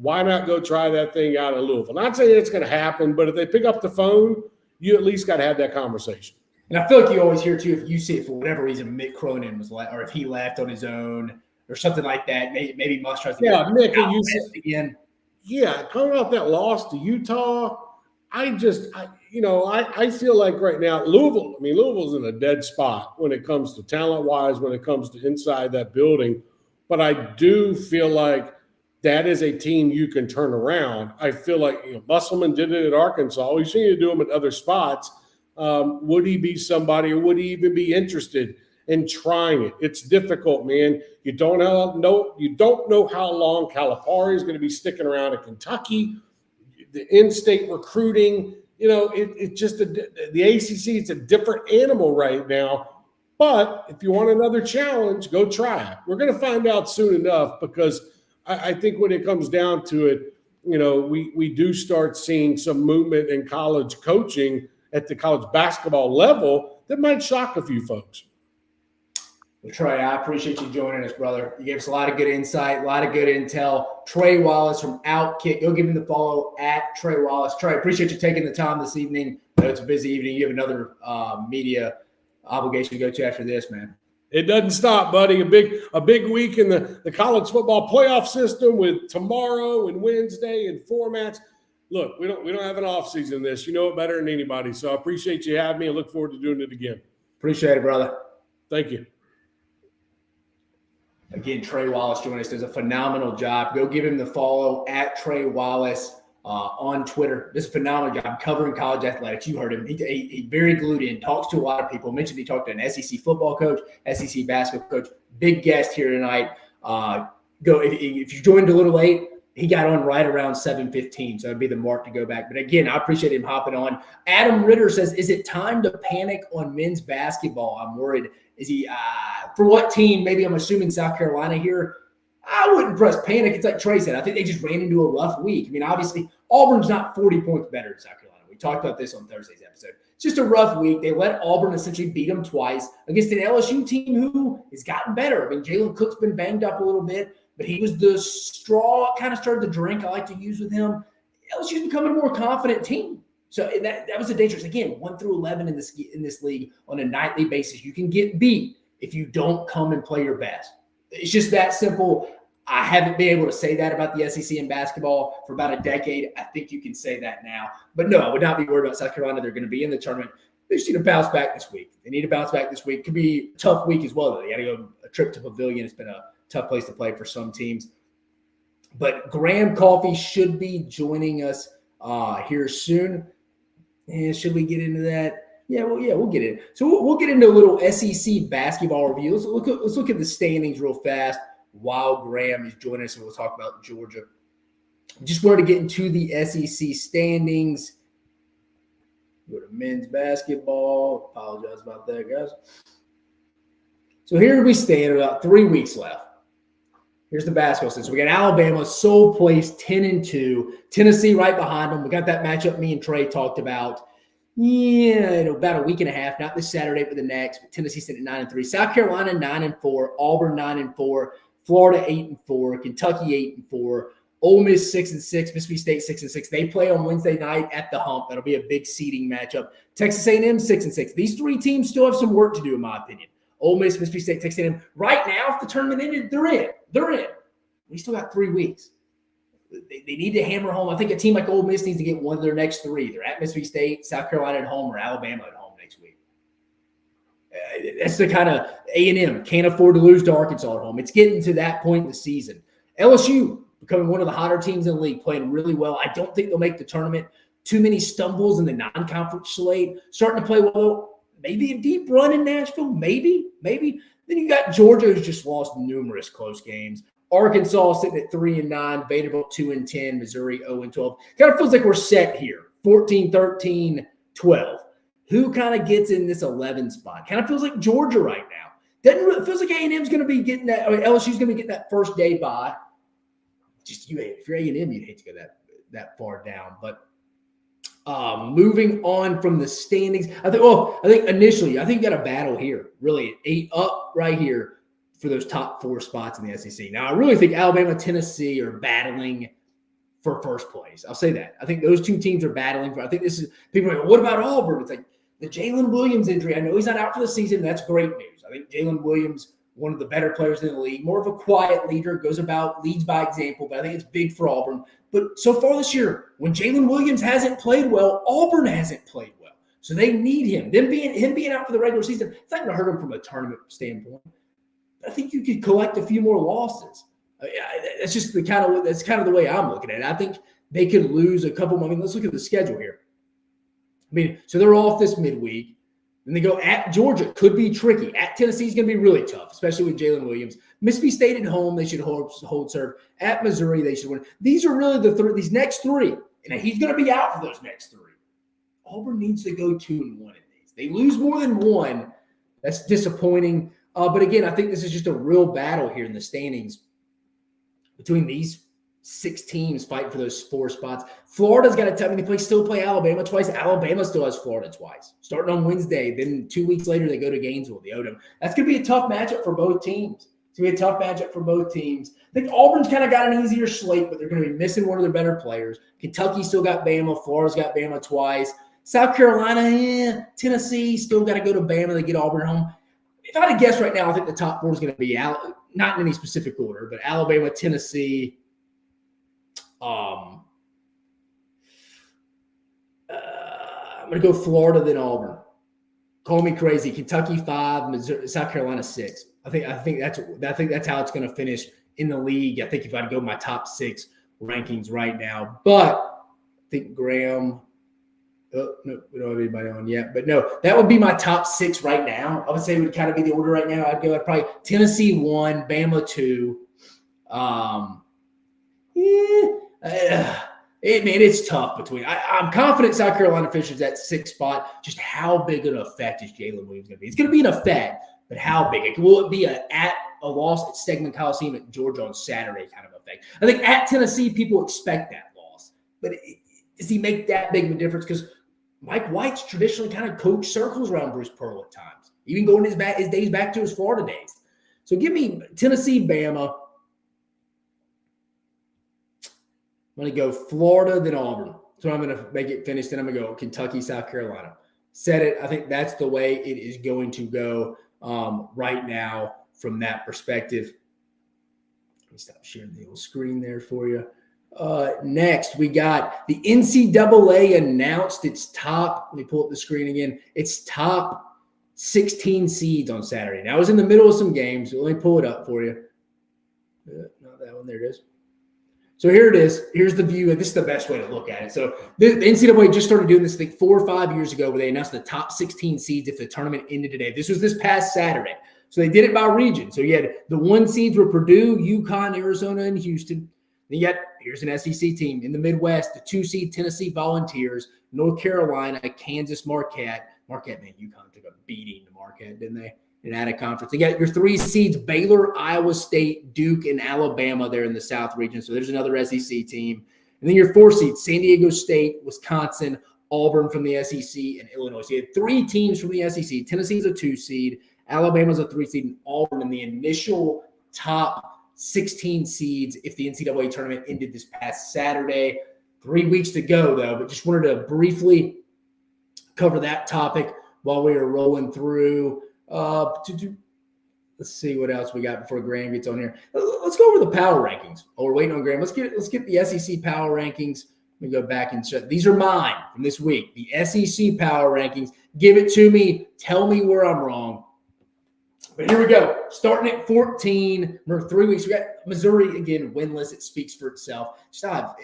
S2: why not go try that thing out in Louisville? Not saying it's going to happen, but if they pick up the phone, you at least got to have that conversation.
S1: And I feel like you always hear, too, if you see it for whatever reason, Mick Cronin was left, or if he left on his own or something like that, maybe Mach tries to get
S2: Mick,
S1: you again.
S2: Yeah, coming off that loss to Utah, I feel like right now, Louisville's in a dead spot when it comes to talent-wise, when it comes to inside that building. But I do feel like that is a team you can turn around. I feel like Musselman did it at Arkansas. We've seen you do them at other spots. Would he be somebody, or would he even be interested in trying it? It's difficult, man. You don't know how long Calipari is going to be sticking around at Kentucky. The in-state recruiting, it's just the ACC. It's a different animal right now. But if you want another challenge, go try it. We're going to find out soon enough, because I think when it comes down to it, we do start seeing some movement in college coaching at the college basketball level that might shock a few folks.
S1: Well, Trey, I appreciate you joining us, brother. You gave us a lot of good insight, a lot of good intel. Trey Wallace from OutKick. Go give him the follow at Trey Wallace. Trey, appreciate you taking the time this evening. I know it's a busy evening. You have another media obligation to go to after this, man.
S2: It doesn't stop, buddy. A big week in the college football playoff system with tomorrow and Wednesday and formats. Look, we don't have an off season this. You know it better than anybody. So I appreciate you having me. I look forward to doing it again.
S1: Appreciate it, brother.
S2: Thank you.
S1: Again, Trey Wallace joining us. Does a phenomenal job. Go give him the follow at Trey Wallace on Twitter. Does a phenomenal job covering college athletics. You heard him. He very glued in, talks to a lot of people. Mentioned he talked to an SEC football coach, SEC basketball coach. Big guest here tonight. If you joined a little late, he got on right around 7:15, so it'd be the mark to go back. But again, I appreciate him hopping on. Adam Ritter says, is it time to panic on men's basketball? I'm worried. Is he for what team? Maybe I'm assuming South Carolina here. I wouldn't press panic. It's like Trey said. I think they just ran into a rough week. I mean, obviously, Auburn's not 40 points better than South Carolina. We talked about this on Thursday's episode. It's just a rough week. They let Auburn essentially beat them twice against an LSU team who has gotten better. I mean, Jalen Cook's been banged up a little bit, but he was the straw, kind of started the drink I like to use with him. LSU's becoming a more confident team. So that was a dangerous, again, 1 through 11 in this league on a nightly basis. You can get beat if you don't come and play your best. It's just that simple. I haven't been able to say that about the SEC in basketball for about a decade. I think you can say that now. But no, I would not be worried about South Carolina. They're going to be in the tournament. They just need to bounce back this week. They need to bounce back this week. Could be a tough week as well, though. They got to go a trip to Pavilion. It's been a tough place to play for some teams. But Graham Coffey should be joining us here soon. And should we get into that? Yeah, we'll get in. So we'll get into a little SEC basketball review. Let's look at the standings real fast while Graham is joining us, and we'll talk about Georgia. Just wanted to get into the SEC standings. Go to men's basketball. Apologize about that, guys. So here we stand, about 3 weeks left. Here's the basketball system. We got Alabama, sole place, 10-2. Tennessee right behind them. We got that matchup me and Trey talked about. About a week and a half. Not this Saturday, but the next. But Tennessee sitting at 9-3. South Carolina 9-4. Auburn 9-4. Florida 8-4. Kentucky 8-4. Ole Miss 6-6. Mississippi State 6-6. They play on Wednesday night at the Hump. That'll be a big seeding matchup. Texas A&M 6-6. These three teams still have some work to do, in my opinion. Ole Miss, Mississippi State, Texas A&M. Right now, if the tournament ended, they're in. They're in. We still got 3 weeks. They need to hammer home. I think a team like Ole Miss needs to get one of their next 3. They're at Mississippi State, South Carolina at home, or Alabama at home next week. That's the kind of A&M can't afford to lose to Arkansas at home. It's getting to that point in the season. LSU becoming one of the hotter teams in the league, playing really well. I don't think they'll make the tournament. Too many stumbles in the non-conference slate. Starting to play well. Maybe a deep run in Nashville. Maybe. Then you got Georgia, who's just lost numerous close games. Arkansas sitting at 3-9, Vanderbilt 2-10, Missouri 0-12. Kind of feels like we're set here. 14, 13, 12. Who kind of gets in this 11 spot? Kind of feels like Georgia right now. It feels like A&M's going to be getting that. LSU's going to be getting that first day bye. Just if you're A&M, you'd hate to go that far down. But moving on from the standings, I think initially, you got a battle here. Really, 8 up right here for those top 4 spots in the SEC. Now, I really think Alabama, Tennessee are battling for first place. I'll say that. I think those two teams are battling for. I think this is people are like, what about Auburn? It's like the Jalen Williams injury. I know he's not out for the season. That's great news. I think Jalen Williams, one of the better players in the league, more of a quiet leader, leads by example, but I think it's big for Auburn. But so far this year, when Jalen Williams hasn't played well, Auburn hasn't played well. So they need him. Him being out for the regular season, it's not going to hurt him from a tournament standpoint. I think you could collect a few more losses. That's just kind of the way I'm looking at it. I think they could lose a couple. I mean, let's look at the schedule here. I mean, so they're off this midweek. Then they go at Georgia. Could be tricky. At Tennessee is going to be really tough, especially with Jalen Williams. Mississippi State at home, they should hold serve. At Missouri, they should win. These are really these next three. And he's going to be out for those next three. Auburn needs to go 2-1 in these. They lose more than one. That's disappointing. But again, I think this is just a real battle here in the standings between these 6 teams fighting for those 4 spots. Florida's got to they still play Alabama twice. Alabama still has Florida twice. Starting on Wednesday, then 2 weeks later they go to Gainesville, the Odom. That's going to be a tough matchup for both teams. It's going to be a tough matchup for both teams. I think Auburn's kind of got an easier slate, but they're going to be missing one of their better players. Kentucky still got Bama. Florida's got Bama twice. South Carolina, Tennessee still got to go to Bama. They get Auburn home. If I had to guess right now, I think the top 4 is going to be not in any specific order, but Alabama, Tennessee. I'm going to go Florida, then Auburn. Call me crazy. Kentucky 5, Missouri, South Carolina 6. I think that's how it's going to finish in the league. I think if I'd go my top 6 rankings right now, but I think Graham. Oh, no, we don't have anybody on yet. But no, that would be my top 6 right now. I would say it would kind of be the order right now. I'd probably Tennessee 1, Bama 2. It's tough between. I'm confident South Carolina finishes that 6th spot. Just how big an effect is Jalen Williams going to be? It's going to be an effect, but how big? Will it be a loss at Stegman Coliseum at Georgia on Saturday kind of effect? I think at Tennessee, people expect that loss. But does he make that big of a difference? Because Mike White's traditionally kind of coached circles around Bruce Pearl at times, even going his days back to his Florida days. So give me Tennessee, Bama. I'm going to go Florida, then Auburn. So I'm going to make it finish. Then I'm going to go Kentucky, South Carolina. Said it. I think that's the way it is going to go right now from that perspective. Let me stop sharing the little screen there for you. Next, we got the NCAA announced its top. Let me pull up the screen again. Its top 16 seeds on Saturday. Now, I was in the middle of some games. So let me pull it up for you. Not that one. There it is. So here it is. Here's the view. This is the best way to look at it. So the NCAA just started doing this thing 4 or 5 years ago where they announced the top 16 seeds if the tournament ended today. This was this past Saturday. So they did it by region. So you had the 1 seeds were Purdue, UConn, Arizona, and Houston. Then yet here's an SEC team. In the Midwest, the 2 seed Tennessee Volunteers, North Carolina, Kansas Marquette. Marquette, man, UConn took a beating to Marquette, didn't they? In that conference. You got your 3 seeds, Baylor, Iowa State, Duke, and Alabama there in the South region. So there's another SEC team. And then your 4 seeds, San Diego State, Wisconsin, Auburn from the SEC, and Illinois. So you had 3 teams from the SEC. Tennessee's a 2 seed, Alabama's a 3 seed, and Auburn in the initial top 16 seeds if the NCAA tournament ended this past Saturday. 3 weeks to go, though, but just wanted to briefly cover that topic while we were rolling through. Let's see what else we got before Graham gets on here. Let's go over the power rankings. Oh, we're waiting on Graham. Let's get the SEC power rankings. Let me go back and check. These are mine from this week. The SEC power rankings. Give it to me. Tell me where I'm wrong. But here we go. Starting at 14. Remember, 3 weeks. We got Missouri, again, winless. It speaks for itself.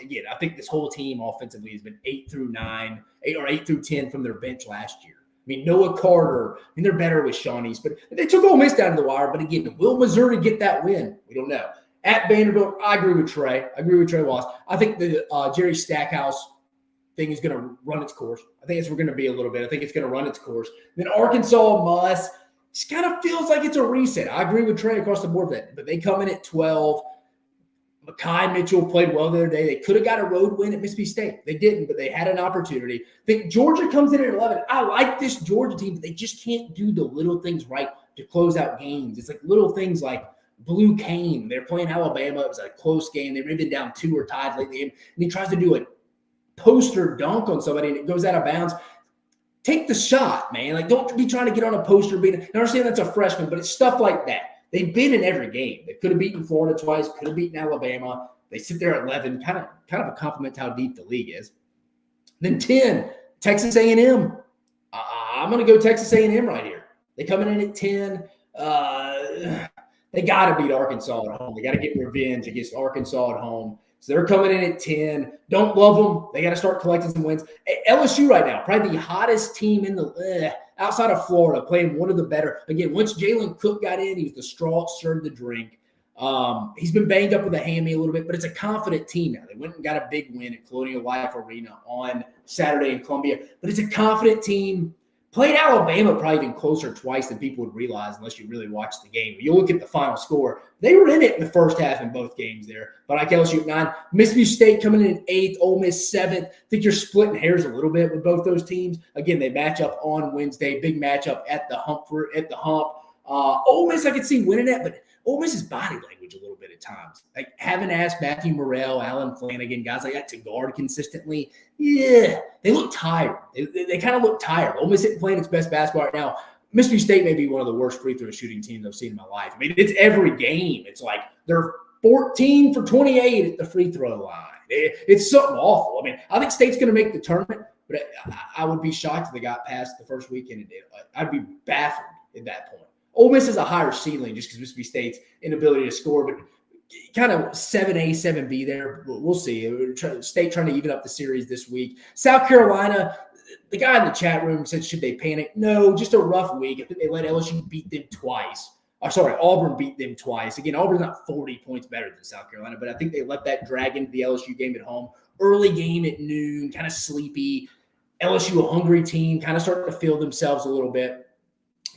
S1: Again, I think this whole team offensively has been 8 through 10 from their bench last year. I mean, Noah Carter. They're better with Shawnee's, but they took Ole Miss down to the wire. But again, will Missouri get that win? We don't know. At Vanderbilt, I agree with Trey. I agree with Trey Wallace. I think the Jerry Stackhouse thing is going to run its course. I think it's going to be a little bit. I think it's going to run its course. Then Arkansas must. Just kind of feels like it's a reset. I agree with Trey across the board with that. But they come in at 12. Mekhi Mitchell played well the other day. They could have got a road win at Mississippi State. They didn't, but they had an opportunity. I think Georgia comes in at 11. I like this Georgia team, but they just can't do the little things right to close out games. It's like little things like Blue Cane. They're playing Alabama. It was a close game. They've been down 2 or tied late in the game. And he tries to do a poster dunk on somebody, and it goes out of bounds. Take the shot, man. Like, don't be trying to get on a poster. I understand that's a freshman, but it's stuff like that. They've been in every game. They could have beaten Florida twice, could have beaten Alabama. They sit there at 11, kind of a compliment to how deep the league is. Then 10, Texas A&M. I'm going to go Texas A&M right here. They coming in at 10. They got to beat Arkansas at home. They got to get revenge against Arkansas at home. So they're coming in at 10. Don't love them. They got to start collecting some wins. LSU right now, probably the hottest team in the outside of Florida, playing one of the better. Again, once Jalen Cook got in, he was the straw that stirred the drink. He's been banged up with a hammy a little bit, but it's a confident team now. They went and got a big win at Colonial Life Arena on Saturday in Columbia. But it's a confident team. Played Alabama probably even closer twice than people would realize unless you really watch the game. You look at the final score. They were in it in the first half in both games there. But I LSU at 9. Mississippi State coming in at 8th. Ole Miss 7th. I think you're splitting hairs a little bit with both those teams. Again, they match up on Wednesday. Big matchup at the hump. Ole Miss I could see winning it, but Ole Miss's body language a little bit at times. Like, haven't asked Matthew Morrell, Alan Flanagan, guys like that to guard consistently. Yeah, they look tired. They kind of look tired. Ole Miss isn't playing its best basketball right now. Mississippi State may be one of the worst free throw shooting teams I've seen in my life. I mean, it's every game. It's like they're 14 for 28 at the free throw line. It's something awful. I mean, I think State's going to make the tournament, but I would be shocked if they got past the first weekend. I'd be baffled at that point. Ole Miss has a higher ceiling just because Mississippi State's inability to score, but kind of 7A, 7B there. We'll see. State trying to even up the series this week. South Carolina, the guy in the chat room said, should they panic? No, just a rough week. I think they let LSU beat them twice. Auburn beat them twice. Again, Auburn's not 40 points better than South Carolina, but I think they let that drag into the LSU game at home. Early game at noon, kind of sleepy. LSU, a hungry team, kind of starting to feel themselves a little bit.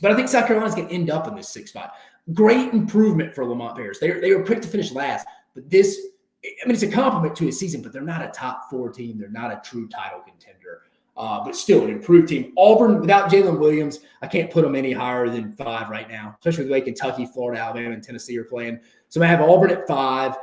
S1: But I think South Carolina's going to end up in this 6th spot. Great improvement for Lamont Paris. They were picked to finish last. But it's a compliment to his season, but they're not a top 4 team. They're not a true title contender. But still an improved team. Auburn, without Jalen Williams, I can't put them any higher than 5 right now, especially the way Kentucky, Florida, Alabama, and Tennessee are playing. So I have Auburn at 5.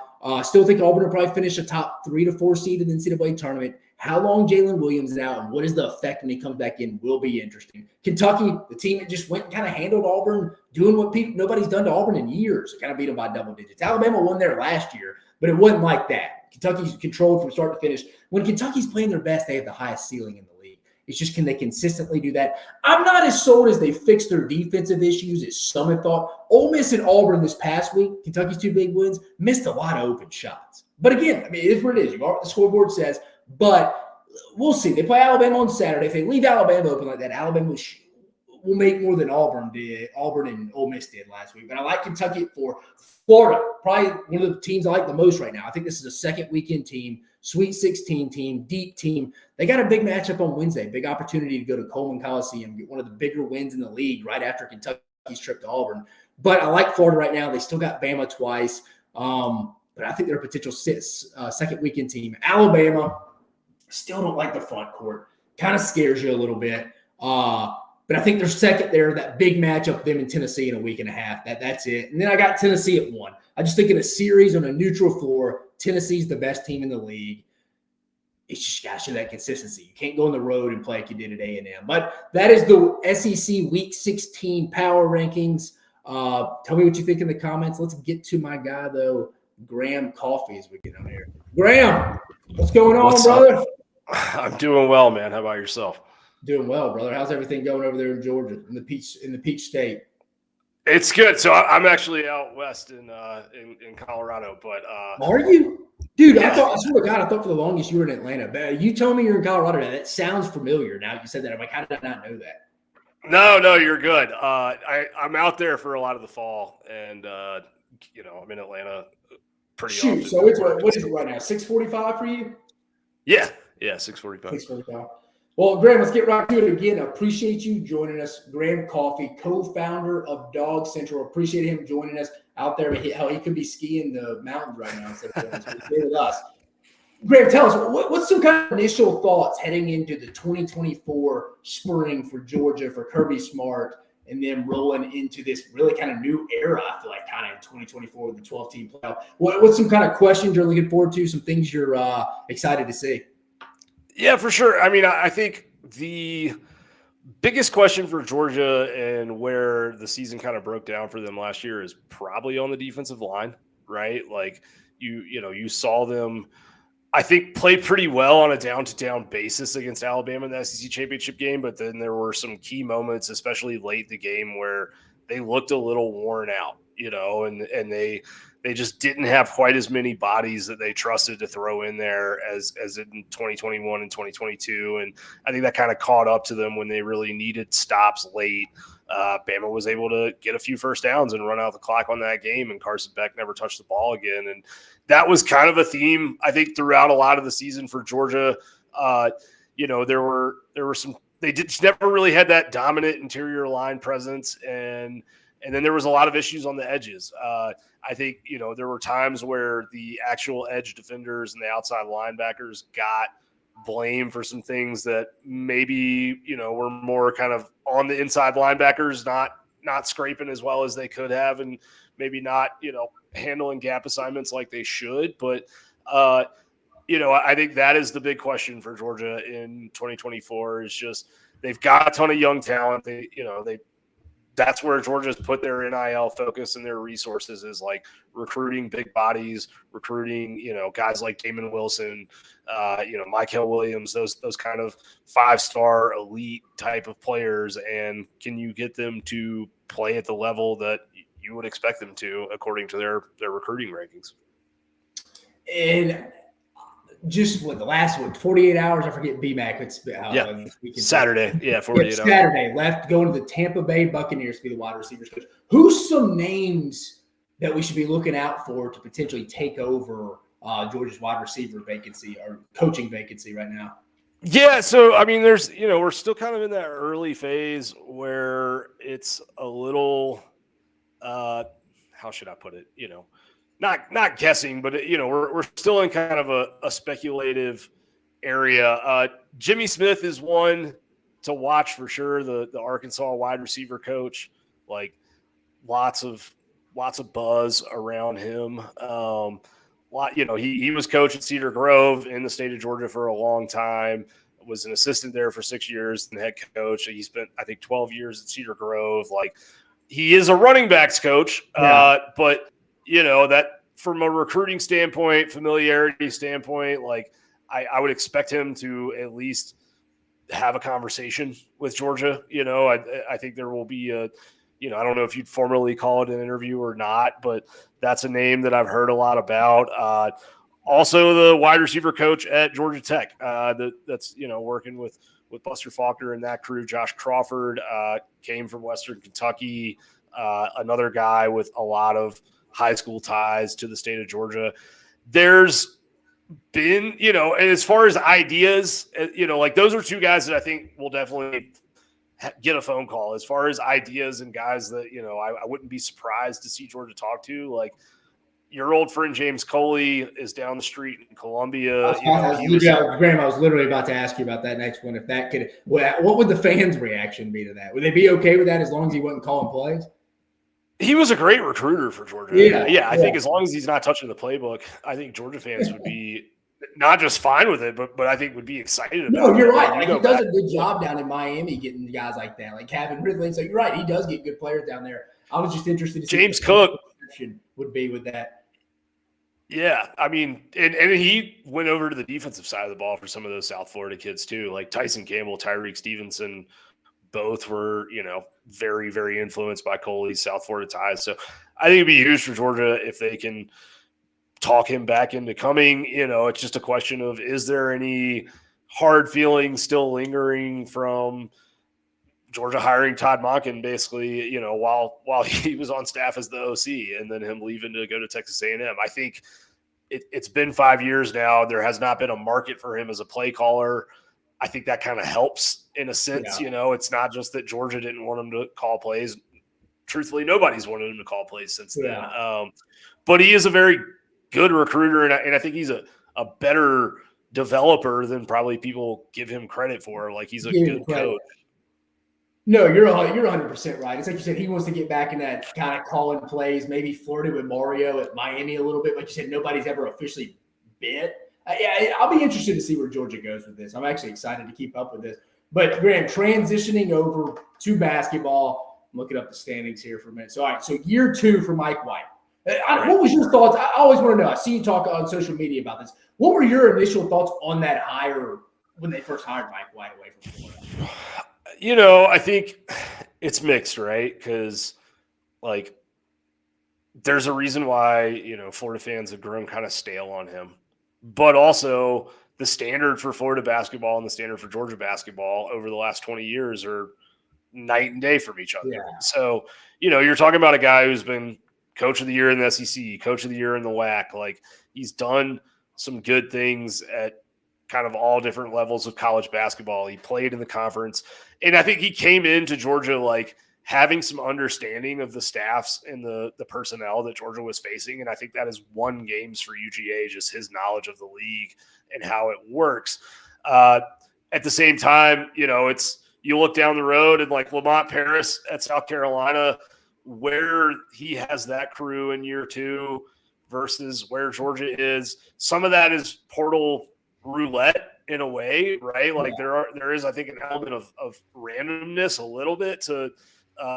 S1: Still think Auburn will probably finish a top 3 to 4 seed in the NCAA tournament. How long Jalen Williams is out and what is the effect when he comes back in will be interesting. Kentucky, the team that just went and kind of handled Auburn, doing what nobody's done to Auburn in years. It kind of beat them by double digits. Alabama won there last year, but it wasn't like that. Kentucky's controlled from start to finish. When Kentucky's playing their best, they have the highest ceiling in the league. It's just, can they consistently do that? I'm not as sold as they fixed their defensive issues as some have thought. Ole Miss and Auburn this past week, Kentucky's 2 big wins, missed a lot of open shots. But again, it is what it is. You know what the scoreboard says. But we'll see. They play Alabama on Saturday. If they leave Alabama open like that, Alabama will make more than Auburn and Ole Miss did last week. But I like Kentucky at 4. Florida, probably one of the teams I like the most right now. I think this is a second weekend team, Sweet 16 team, deep team. They got a big matchup on Wednesday, big opportunity to go to Coleman Coliseum, get one of the bigger wins in the league right after Kentucky's trip to Auburn. But I like Florida right now. They still got Bama twice. But I think they're a potential second weekend team. Alabama, still don't like the front court. Kind of scares you a little bit. But I think they're second there, that big matchup, them in Tennessee in a week and a half. That's it. And then I got Tennessee at 1. I just think in a series on a neutral floor, Tennessee's the best team in the league. It's just got to show that consistency. You can't go on the road and play like you did at A&M. But that is the SEC Week 16 power rankings. Tell me what you think in the comments. Let's get to my guy, though, Graham Coffey, as we get on here. Graham, what's going on, brother?
S3: I'm doing well, man. How about yourself?
S1: Doing well, brother. How's everything going over there in Georgia, in the Peach State?
S3: It's good. So I'm actually out west in Colorado, but
S1: are you, dude? Yeah. I swear to God, I thought for the longest you were in Atlanta. But you told me you're in Colorado now. That sounds familiar. Now you said that, I'm like, how did I not know that?
S3: No, you're good. I'm out there for a lot of the fall, and I'm in Atlanta pretty often.
S1: So it's what is it right now? 6:45 for you?
S3: Yeah, 6:45.
S1: 6:45. Well, Graham, let's get right to it again. I appreciate you joining us. Graham Coffey, co-founder of Dawg Central. Appreciate him joining us out there. How he could be skiing the mountains right now instead of with us. Graham, tell us, what's some kind of initial thoughts heading into the 2024 spring for Georgia, for Kirby Smart, and then rolling into this really kind of new era, I feel like, kind of in 2024 with the 12-team playoff. What's some kind of questions you're looking forward to, some things you're excited to see?
S3: Yeah, for sure. I mean, I think the biggest question for Georgia and where the season kind of broke down for them last year is probably on the defensive line, right? Like you saw them, I think, play pretty well on a down-to-down basis against Alabama in the SEC championship game, but then there were some key moments, especially late in the game, where they looked a little worn out, and they just didn't have quite as many bodies that they trusted to throw in there as in 2021 and 2022. And I think that kind of caught up to them when they really needed stops late. Bama was able to get a few first downs and run out the clock on that game, and Carson Beck never touched the ball again. And that was kind of a theme, I think, throughout a lot of the season for Georgia. There were some – they never really had that dominant interior line presence, and then there was a lot of issues on the edges. I think, there were times where the actual edge defenders and the outside linebackers got blame for some things that maybe, were more kind of on the inside linebackers, not scraping as well as they could have, and maybe not, handling gap assignments like they should. But, I think that is the big question for Georgia in 2024 is just they've got a ton of young talent. That's where Georgia's put their NIL focus and their resources is like recruiting big bodies, recruiting, guys like Damon Wilson, Michael Williams, those kind of 5-star elite type of players. And can you get them to play at the level that you would expect them to according to their recruiting rankings?
S1: And just the last 48 hours, I forget BMAC. It's
S3: Saturday. Yeah, 48 hours.
S1: Saturday left going to the Tampa Bay Buccaneers to be the wide receivers coach. Who's some names that we should be looking out for to potentially take over Georgia's wide receiver vacancy or coaching vacancy right now?
S3: Yeah, so I mean, there's we're still kind of in that early phase where it's a little how should I put it? Not guessing, but we're still in kind of a speculative area. Jimmy Smith is one to watch for sure. The Arkansas wide receiver coach, like lots of buzz around him. He was coach at Cedar Grove in the state of Georgia for a long time. Was an assistant there for 6 years and head coach. He spent, I think, 12 years at Cedar Grove. Like, he is a running backs coach, but that from a recruiting standpoint, familiarity standpoint, like I would expect him to at least have a conversation with Georgia. I think there will be I don't know if you'd formally call it an interview or not, but that's a name that I've heard a lot about. Also the wide receiver coach at Georgia Tech, that's working with Buster Faulkner and that crew. Josh Crawford came from Western Kentucky, another guy with a lot of high school ties to the state of Georgia. There's been, as far as ideas, like those are two guys that I think will definitely get a phone call. As far as ideas and guys that, I wouldn't be surprised to see Georgia talk to, like your old friend James Coley is down the street in Columbia.
S1: Graham, I was literally about to ask you about that next one. If that could, what would the fans' reaction be to that? Would they be okay with that as long as he wasn't calling plays?
S3: He was a great recruiter for Georgia. Yeah. I think as long as he's not touching the playbook, I think Georgia fans would be not just fine with it, but I think would be excited about it.
S1: No, you're right. Like, he does a good job down in Miami getting guys like that, like Calvin Ridley. So you're right. He does get good players down there. I was just interested to see
S3: James Cook
S1: would be with that.
S3: Yeah, I mean, and he went over to the defensive side of the ball for some of those South Florida kids too, like Tyson Campbell, Tyreek Stevenson. Both were, very, very influenced by Coley's South Florida ties. So I think it'd be huge for Georgia if they can talk him back into coming. It's just a question of, is there any hard feelings still lingering from Georgia hiring Todd Monken basically, while he was on staff as the OC, and then him leaving to go to Texas A&M. I think it's been 5 years now. There has not been a market for him as a play caller. I think that kind of helps in a sense.
S1: Yeah.
S3: It's not just that Georgia didn't want him to call plays. Truthfully, nobody's wanted him to call plays since then. But he is a very good recruiter, and I think he's a better developer than probably people give him credit for. Like, he's a good coach.
S1: No, you're 100% right. It's like you said, he wants to get back in that kind of calling plays, maybe flirted with Mario at Miami a little bit. Like you said, nobody's ever officially bit. Yeah, I'll be interested to see where Georgia goes with this. I'm actually excited to keep up with this. But Graham, transitioning over to basketball, I'm looking up the standings here for a minute. So, all right, so year 2 for Mike White. What was your thoughts? I always want to know. I see you talk on social media about this. What were your initial thoughts on that hire when they first hired Mike White away from Florida?
S3: I think it's mixed, right? Because, there's a reason why, Florida fans have grown kind of stale on him. But also, the standard for Florida basketball and the standard for Georgia basketball over the last 20 years are night and day from each other.
S1: Yeah.
S3: So, you're talking about a guy who's been coach of the year in the SEC, coach of the year in the WAC. He's done some good things at kind of all different levels of college basketball. He played in the conference. And I think he came into Georgia having some understanding of the staffs and the personnel that Georgia was facing. And I think that has won games for UGA, just his knowledge of the league and how it works. At the same time, it's you look down the road and Lamont Paris at South Carolina, where he has that crew in year 2 versus where Georgia is. Some of that is portal roulette in a way, right? There is, I think, an element of randomness a little bit to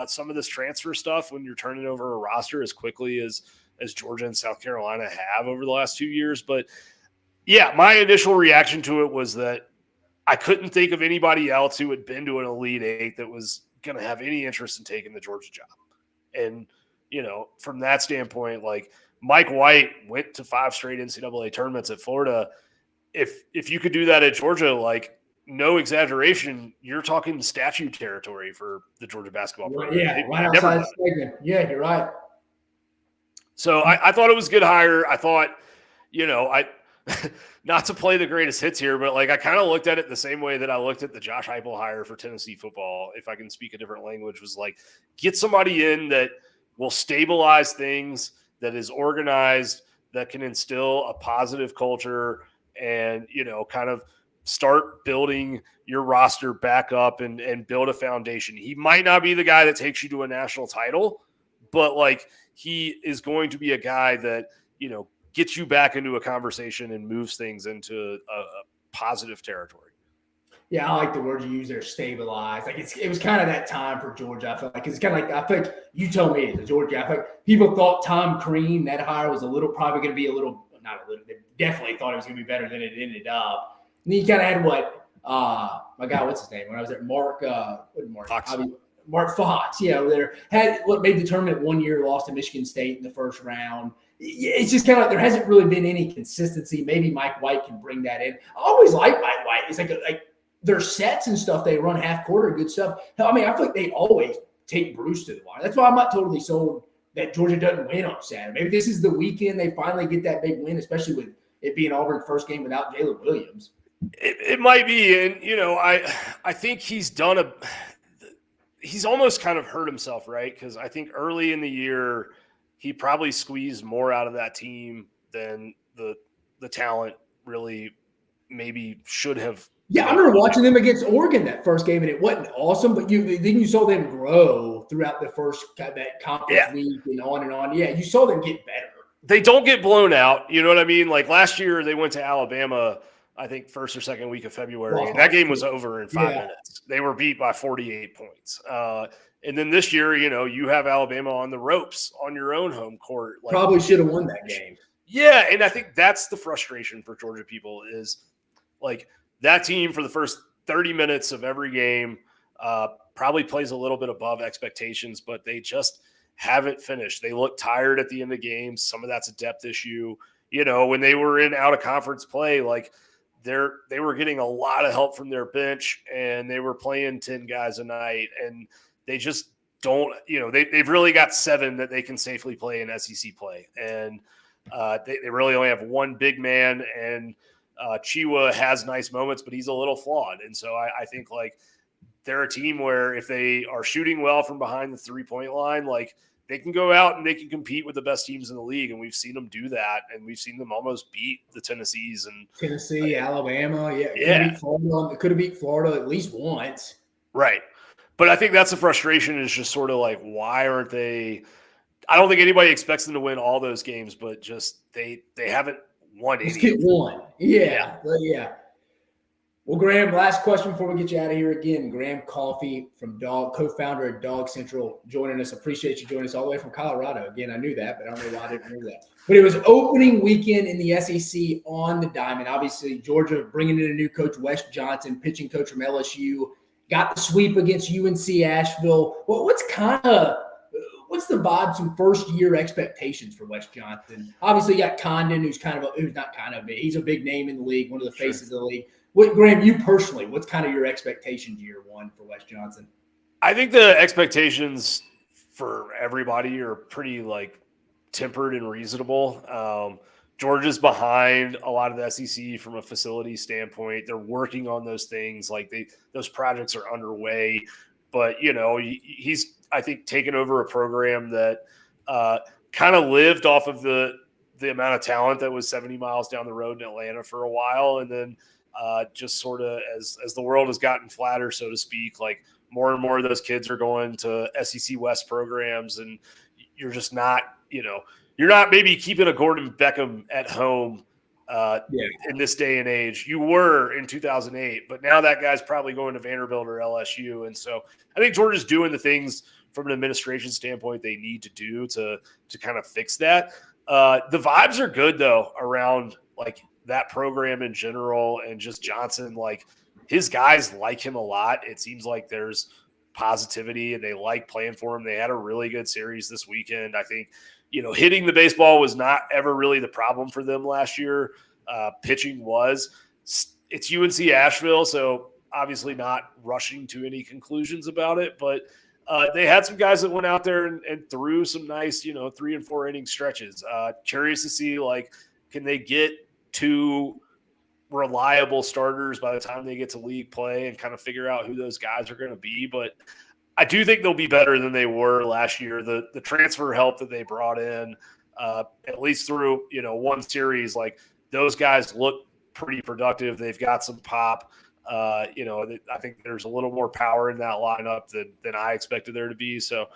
S3: some of this transfer stuff when you're turning over a roster as quickly as Georgia and South Carolina have over the last 2 years. But yeah, my initial reaction to it was that I couldn't think of anybody else who had been to an Elite Eight that was going to have any interest in taking the Georgia job. And, from that standpoint, Mike White went to 5 straight NCAA tournaments at Florida. If you could do that at Georgia, no exaggeration, you're talking statue territory for the Georgia basketball program.
S1: Yeah, right outside the segment. Yeah, you're right.
S3: So I thought it was a good hire. I thought, I not to play the greatest hits here, but I kind of looked at it the same way that I looked at the Josh Heupel hire for Tennessee football. If I can speak a different language, was get somebody in that will stabilize things, that is organized, that can instill a positive culture and, kind of start building your roster back up and build a foundation. He might not be the guy that takes you to a national title, but he is going to be a guy that, gets you back into a conversation and moves things into a positive territory.
S1: Yeah, I like the word you use there, stabilized. It was kind of that time for Georgia. I feel it's kind of I think you told me the Georgia. I think people thought Tom Crean, that hire was probably going to be not a little. They definitely thought it was going to be better than it ended up. And then you kind of had my guy, what's his name? When I was there, Mark
S3: Fox.
S1: Mark Fox. Yeah, there had what made the tournament 1 year, lost to Michigan State in the first round. It's just kind of there hasn't really been any consistency. Maybe Mike White can bring that in. I always like Mike White. It's like their sets and stuff. They run half quarter, good stuff. I mean, I feel like they always take Bruce to the line. That's why I'm not totally sold that Georgia doesn't win on Saturday. Maybe this is the weekend they finally get that big win, especially with it being Auburn's first game without Jalen Williams.
S3: It might be, and I think he's almost kind of hurt himself, right? Because I think early in the year he probably squeezed more out of that team than the talent really maybe should have.
S1: Yeah, I remember watching them against Oregon that first game, and it wasn't awesome, but then you saw them grow throughout the first that conference week and on and on. Yeah, you saw them get better.
S3: They don't get blown out. You know what I mean? Last year they went to Alabama, I think first or second week of February. And that game was over in 5 minutes. They were beat by 48 points. And then this year, you have Alabama on the ropes on your own home court.
S1: Probably should have won that game.
S3: Yeah, and I think that's the frustration for Georgia people is that team for the first 30 minutes of every game probably plays a little bit above expectations, but they just haven't finished. They look tired at the end of games. Some of that's a depth issue. When they were in out of conference play, they were getting a lot of help from their bench and they were playing 10 guys a night and they just don't, they've really got 7 that they can safely play in SEC play. And they really only have one big man and Chiwa has nice moments, but he's a little flawed. And so I think they're a team where if they are shooting well from behind the 3-point line, they can go out and they can compete with the best teams in the league. And we've seen them do that. And we've seen them almost beat the Tennessees and
S1: Tennessee, Alabama. Yeah. Could have beat Florida at least once.
S3: Right. But I think that's the frustration is just sort of like, why aren't they? I don't think anybody expects them to win all those games, but just they haven't won
S1: Let's
S3: any.
S1: get one. Yeah. Well, Graham, last question before we get you out of here again. Graham Coffey from Dawg, co-founder of Dawg Central, joining us. Appreciate you joining us all the way from Colorado. Again, I knew that, but I don't know why I didn't know that. But it was opening weekend in the SEC on the diamond. Obviously, Georgia bringing in a new coach, Wes Johnson, pitching coach from LSU. Got the sweep against UNC Asheville. Well, what's the vibes and first-year expectations for Wes Johnson? Obviously, you got Condon, he's a big name in the league, one of the faces of the league. Graham, you personally, what's kind of your expectations year one for Wes Johnson?
S3: I think the expectations for everybody are pretty tempered and reasonable. Georgia's behind a lot of the SEC from a facility standpoint. They're working on those things. Those projects are underway, but he's, I think, taken over a program that kind of lived off of the amount of talent that was 70 miles down the road in Atlanta for a while. And then just sort of as the world has gotten flatter, so to speak, more and more of those kids are going to SEC West programs, and you're just not, you're not maybe keeping a Gordon Beckham at home in this day and age. You were in 2008, but now that guy's probably going to Vanderbilt or LSU. And so I think Georgia's doing the things from an administration standpoint they need to do to kind of fix that. The vibes are good, though, around that program in general, and just Johnson, his guys like him a lot. It seems like there's positivity and they like playing for him. They had a really good series this weekend. I think, hitting the baseball was not ever really the problem for them last year. Pitching was. It's UNC Asheville, so obviously not rushing to any conclusions about it, but they had some guys that went out there and threw some nice, 3 and 4 inning stretches. Curious to see, can they get 2 reliable starters by the time they get to league play and kind of figure out who those guys are going to be. But I do think they'll be better than they were last year. The transfer help that they brought in, at least through, one series, those guys look pretty productive. They've got some pop. I think there's a little more power in that lineup than I expected there to be. So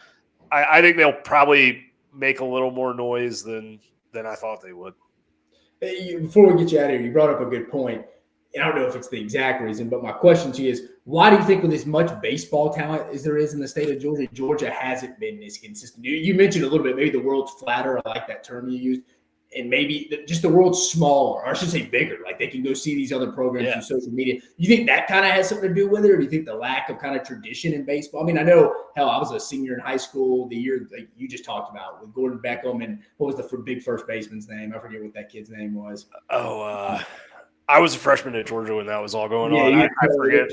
S3: I think they'll probably make a little more noise than I thought they would.
S1: Before we get you out of here, you brought up a good point. And I don't know if it's the exact reason, but my question to you is, why do you think with as much baseball talent as there is in the state of Georgia, Georgia hasn't been this consistent? You mentioned a little bit, maybe the world's flatter. I like that term you used. And maybe just the world's smaller, or I should say bigger. They can go see these other programs through social media. You think that kind of has something to do with it, or do you think the lack of kind of tradition in baseball? I mean, I know, hell, I was a senior in high school the year you just talked about with Gordon Beckham, and what was the big first baseman's name? I forget what that kid's name was.
S3: I was a freshman at Georgia when that was all going on. I forget.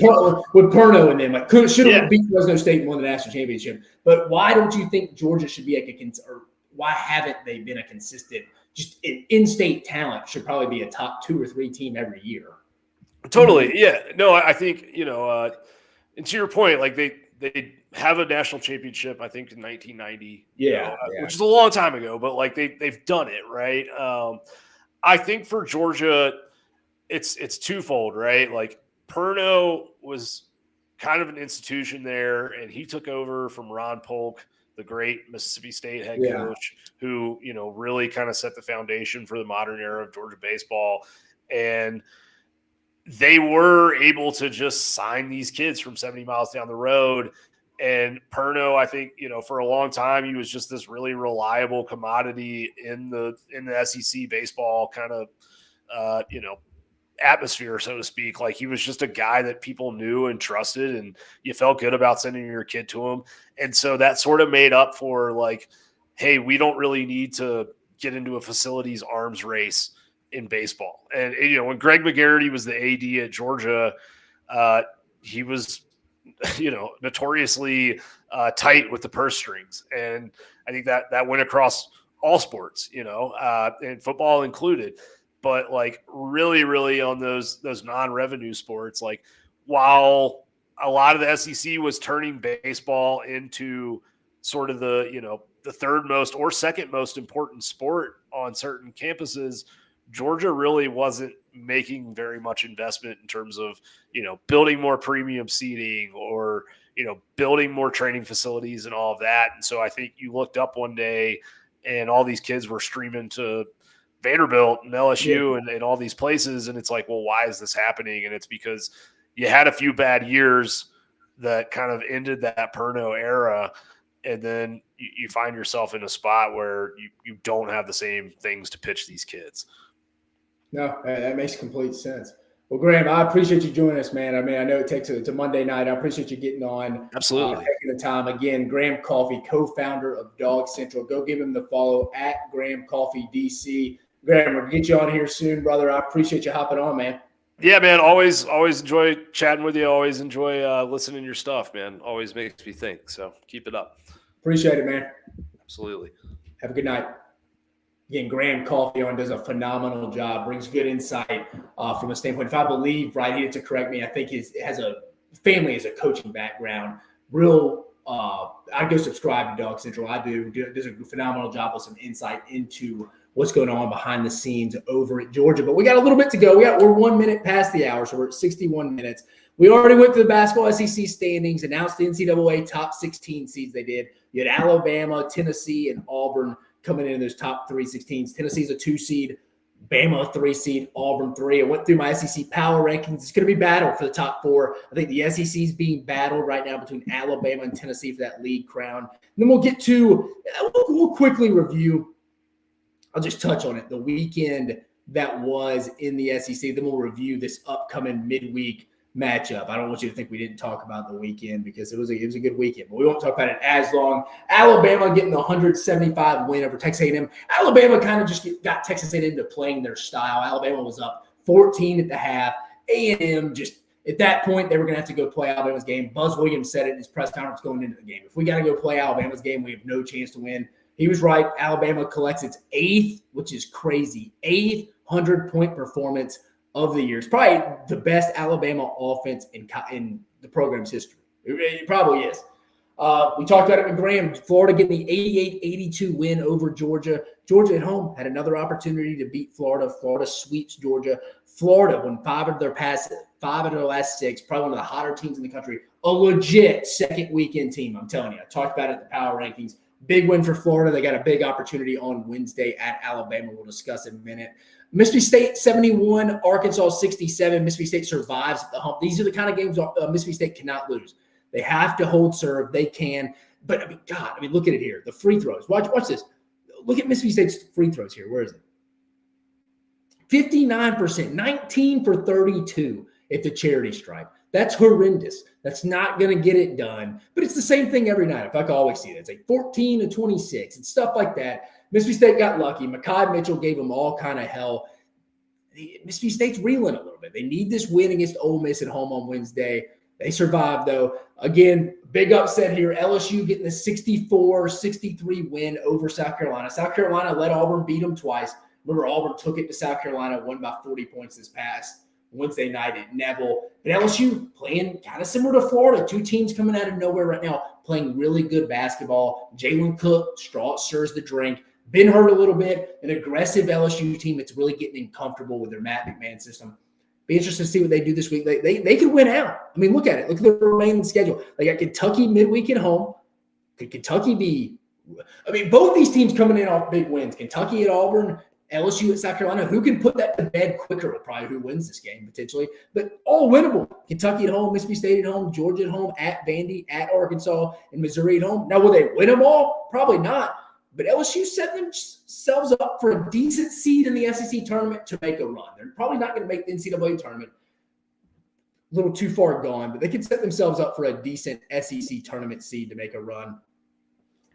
S1: With Perno and them, should have beat Fresno State and won the national championship. But why don't you think Georgia should be or why haven't they been a consistent? Just in-state talent should probably be a top 2 or 3 team every year.
S3: Totally, yeah. No, I think and to your point, they have a national championship, I think, in 1990. Which is a long time ago, but they've done it, right? I think for Georgia, it's twofold, right? Perno was kind of an institution there, and he took over from Ron Polk, the great Mississippi State head coach, who, really kind of set the foundation for the modern era of Georgia baseball. And they were able to just sign these kids from 70 miles down the road. And Perno, I think, for a long time, he was just this really reliable commodity in the SEC baseball kind of, atmosphere, so to speak. He was just a guy that people knew and trusted, and you felt good about sending your kid to him. And so that sort of made up for hey, we don't really need to get into a facilities arms race in baseball. And when Greg McGarity was the AD at Georgia, he was notoriously tight with the purse strings, and I think that went across all sports, and football included. But really, really on those non-revenue sports, while a lot of the SEC was turning baseball into sort of the third most or second most important sport on certain campuses, Georgia really wasn't making very much investment in terms of, building more premium seating or, building more training facilities and all of that. And so I think you looked up one day and all these kids were streaming to Vanderbilt and LSU and all these places. And it's like, well, why is this happening? And it's because you had a few bad years that kind of ended that Perno era. And then you find yourself in a spot where you don't have the same things to pitch these kids.
S1: No, that makes complete sense. Well, Graham, I appreciate you joining us, man. I mean, I know it's a Monday night. I appreciate you getting on.
S3: Absolutely.
S1: Taking the time. Again, Graham Coffey, co-founder of Dawg Central. Go give him the follow at Graham Coffey DC. Graham, we'll get you on here soon, brother. I appreciate you hopping on, man.
S3: Yeah, man. Always enjoy chatting with you. Always enjoy listening to your stuff, man. Always makes me think. So keep it up.
S1: Appreciate it, man.
S3: Absolutely.
S1: Have a good night. Again, Graham Coffey does a phenomenal job, brings good insight from a standpoint. If I believe, right, he had to correct me, I think he has a family as a coaching background. I go subscribe to Dawg Central. I do. Does a phenomenal job with some insight into what's going on behind the scenes over at Georgia. But we got a little bit to go. We're 1 minute past the hour, so we're at 61 minutes. We already went through the basketball SEC standings, announced the NCAA top 16 seeds they did. You had Alabama, Tennessee, and Auburn coming in those top 3 16s. Tennessee's a 2 seed, Bama a 3 seed, Auburn 3. I went through my SEC power rankings. It's going to be battled for the top 4. I think the SEC is being battled right now between Alabama and Tennessee for that league crown. And then we'll quickly review. I'll just touch on it. The weekend that was in the SEC. Then we'll review this upcoming midweek matchup. I don't want you to think we didn't talk about the weekend because it was a good weekend, but we won't talk about it as long. Alabama getting the 175 win over Texas A&M. Alabama kind of just got Texas A&M to playing their style. Alabama was up 14 at the half. A&M just at that point they were going to have to go play Alabama's game. Buzz Williams said it in his press conference going into the game. If we got to go play Alabama's game, we have no chance to win. He was right. Alabama collects its 8th, which is crazy, 8th 100-point performance of the year. It's probably the best Alabama offense in the program's history. It probably is. We talked about it with Graham. Florida getting the 88-82 win over Georgia. Georgia at home had another opportunity to beat Florida. Florida sweeps Georgia. Florida won 5 of their last 6, probably one of the hotter teams in the country. A legit second weekend team, I'm telling you. I talked about it in the power rankings. Big win for Florida. They got a big opportunity on Wednesday at Alabama. We'll discuss in a minute. Mississippi State 71, Arkansas 67. Mississippi State survives at the hump. These are the kind of games Mississippi State cannot lose. They have to hold serve. They can. But, look at it here. The free throws. Watch this. Look at Mississippi State's free throws here. Where is it? 59%, 19 for 32 at the charity stripe. That's horrendous. That's not going to get it done. But it's the same thing every night. If I can always see it. It's like 14 to 26 and stuff like that. Mississippi State got lucky. Mekhi Mitchell gave them all kind of hell. Mississippi State's reeling a little bit. They need this win against Ole Miss at home on Wednesday. They survived, though. Again, big upset here. LSU getting the 64-63 win over South Carolina. South Carolina let Auburn beat them twice. Remember, Auburn took it to South Carolina, won by 40 points this past Wednesday night at Neville. But LSU playing kind of similar to Florida. 2 teams coming out of nowhere right now, playing really good basketball. Jalen Cook, straw stirs the drink. Been hurt a little bit. An aggressive LSU team that's really getting comfortable with their Matt McMahon system. Be interested to see what they do this week. They could win out. I mean, look at it. Look at the remaining schedule. They got Kentucky midweek at home. Could Kentucky be – both these teams coming in off big wins. Kentucky at Auburn, LSU at South Carolina. Who can put that to bed quicker? Probably who wins this game potentially. But all winnable. Kentucky at home, Mississippi State at home, Georgia at home, at Vandy, at Arkansas, and Missouri at home. Now, will they win them all? Probably not. But LSU set themselves up for a decent seed in the SEC tournament to make a run. They're probably not going to make the NCAA tournament. A little too far gone, but they could set themselves up for a decent SEC tournament seed to make a run.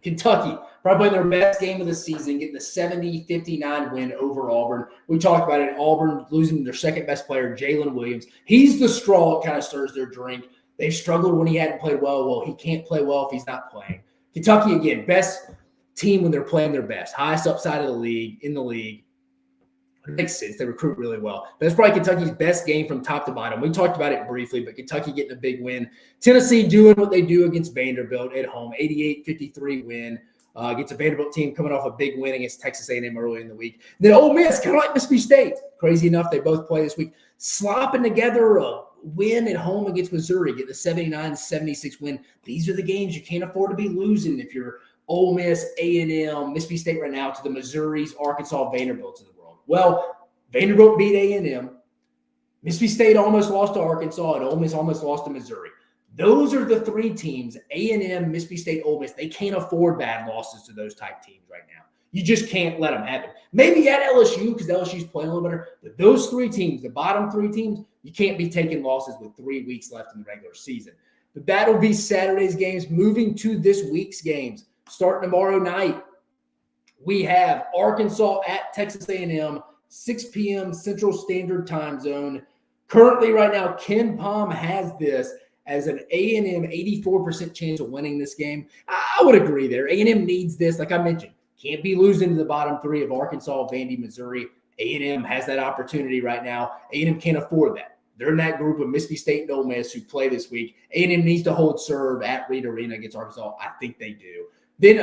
S1: Kentucky, probably their best game of the season, getting the 70-59 win over Auburn. We talked about it. Auburn losing their second best player, Jalen Williams. He's the straw that kind of stirs their drink. They've struggled when he hadn't played well. Well, he can't play well if he's not playing. Kentucky, again, best team when they're playing their best. Highest upside of the league, in the league. It makes sense. They recruit really well. That's probably Kentucky's best game from top to bottom. We talked about it briefly, but Kentucky getting a big win. Tennessee doing what they do against Vanderbilt at home. 88-53 win. Against a Vanderbilt team coming off a big win against Texas A&M earlier in the week. Then Ole Miss, kind of like Mississippi State. Crazy enough, they both play this week. Slopping together a win at home against Missouri, get the 79-76 win. These are the games you can't afford to be losing if you're Ole Miss, A&M, Mississippi State right now, to the Missouris, Arkansas, Vanderbilts of the world. Well, Vanderbilt beat A&M. Mississippi State almost lost to Arkansas, and Ole Miss almost lost to Missouri. Those are the three teams, A&M, Mississippi State, Ole Miss. They can't afford bad losses to those type teams right now. You just can't let them happen. Maybe at LSU, because LSU's playing a little better, but those three teams, the bottom three teams, you can't be taking losses with 3 weeks left in the regular season. But that'll be Saturday's games. Moving to this week's games, starting tomorrow night, we have Arkansas at Texas A&M, 6 p.m. Central Standard Time Zone. Currently, right now, Ken Pom has this as an A&M 84% chance of winning this game. I would agree there. A&M needs this, like I mentioned. Can't be losing to the bottom three of Arkansas, Vandy, Missouri. A&M has that opportunity right now. A&M can't afford that. They're in that group of Mississippi State and Ole Miss who play this week. A&M needs to hold serve at Reed Arena against Arkansas. I think they do. Then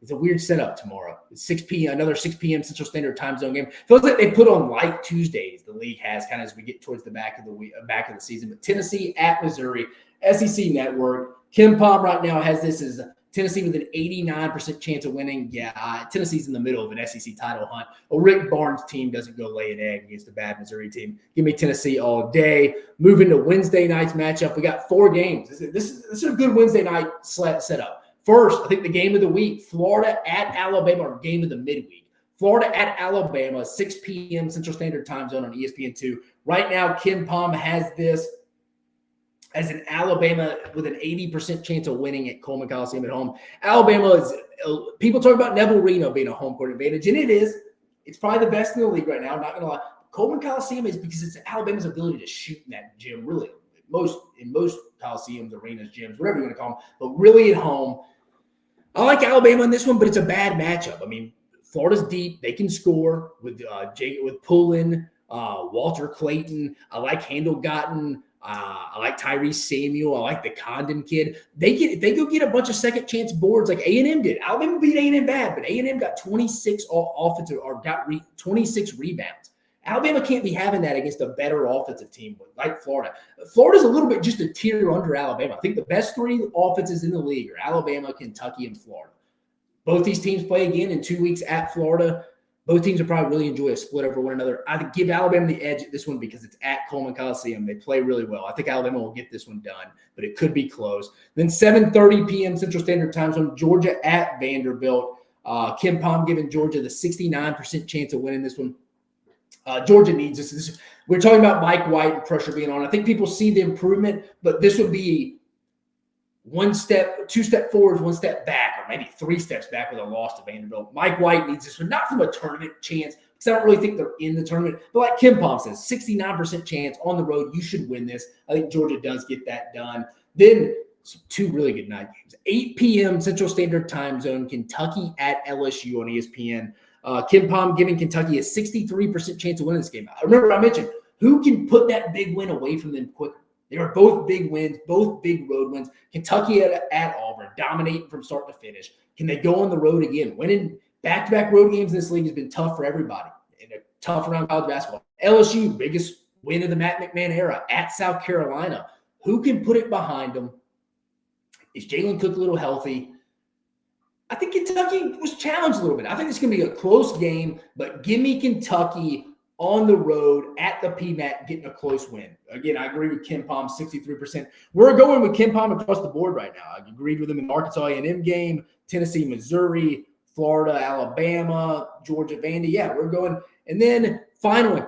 S1: it's a weird setup tomorrow. It's 6 p.m., another 6 p.m. Central Standard Time Zone game. Feels like they put on light Tuesdays. The league has kind of as we get towards the back of the season. But Tennessee at Missouri, SEC Network. Ken Pom right now has this as Tennessee with an 89% chance of winning. Yeah, Tennessee's in the middle of an SEC title hunt. A Rick Barnes team doesn't go lay an egg against a bad Missouri team. Give me Tennessee all day. Moving to Wednesday night's matchup, we got 4 games. This is a good Wednesday night setup. First, I think the game of the week, Florida at Alabama, or game of the midweek. Florida at Alabama, 6 p.m. Central Standard Time Zone on ESPN2. Right now, Ken Pom has this as an Alabama with an 80% chance of winning at Coleman Coliseum at home. Alabama is – people talk about Neville Reno being a home court advantage, and it is. It's probably the best in the league right now, I'm not going to lie. Coleman Coliseum is because it's Alabama's ability to shoot in that gym, really. In most Coliseums, arenas, gyms, whatever you want to call them, but really at home. I like Alabama in this one, but it's a bad matchup. I mean, Florida's deep. They can score with Pullen, Walter Clayton. I like Handel-Gotten. I like Tyrese Samuel. I like the Condon kid. If they go get a bunch of second chance boards like A&M did. Alabama beat A&M bad, but A&M got 26 offensive or got 26 rebounds. Alabama can't be having that against a better offensive team like Florida. Florida's a little bit just a tier under Alabama. I think the best 3 offenses in the league are Alabama, Kentucky, and Florida. Both these teams play again in 2 weeks at Florida. Both teams will probably really enjoy a split over one another. I give Alabama the edge at this one because it's at Coleman Coliseum. They play really well. I think Alabama will get this one done, but it could be close. Then 7:30 p.m. Central Standard Time Zone, Georgia at Vanderbilt. Ken Pom giving Georgia the 69% chance of winning this one. Georgia needs this. We're talking about Mike White and pressure being on. I think people see the improvement, but this would be 2 step forwards, 1 step back, or maybe 3 steps back with a loss to Vanderbilt. Mike White needs this one, not from a tournament chance, because I don't really think they're in the tournament. But like Ken Pom says, 69% chance on the road. You should win this. I think Georgia does get that done. Then 2 really good night games. 8 p.m. Central Standard Time Zone, Kentucky at LSU on ESPN. Ken Pom giving Kentucky a 63% chance of winning this game. Remember, I mentioned who can put that big win away from them quicker. They are both big wins, both big road wins. Kentucky at Auburn, dominating from start to finish. Can they go on the road again? Winning back-to-back road games in this league has been tough for everybody and tough around college basketball. LSU, biggest win of the Matt McMahon era at South Carolina. Who can put it behind them? Is Jalen Cook a little healthy? I think Kentucky was challenged a little bit. I think it's going to be a close game, but give me Kentucky on the road at the PMAC getting a close win. Again, I agree with Ken Pom, 63%. We're going with Ken Pom across the board right now. I agreed with him in the Arkansas A&M game, Tennessee, Missouri, Florida, Alabama, Georgia, Vandy. Yeah, we're going. And then finally,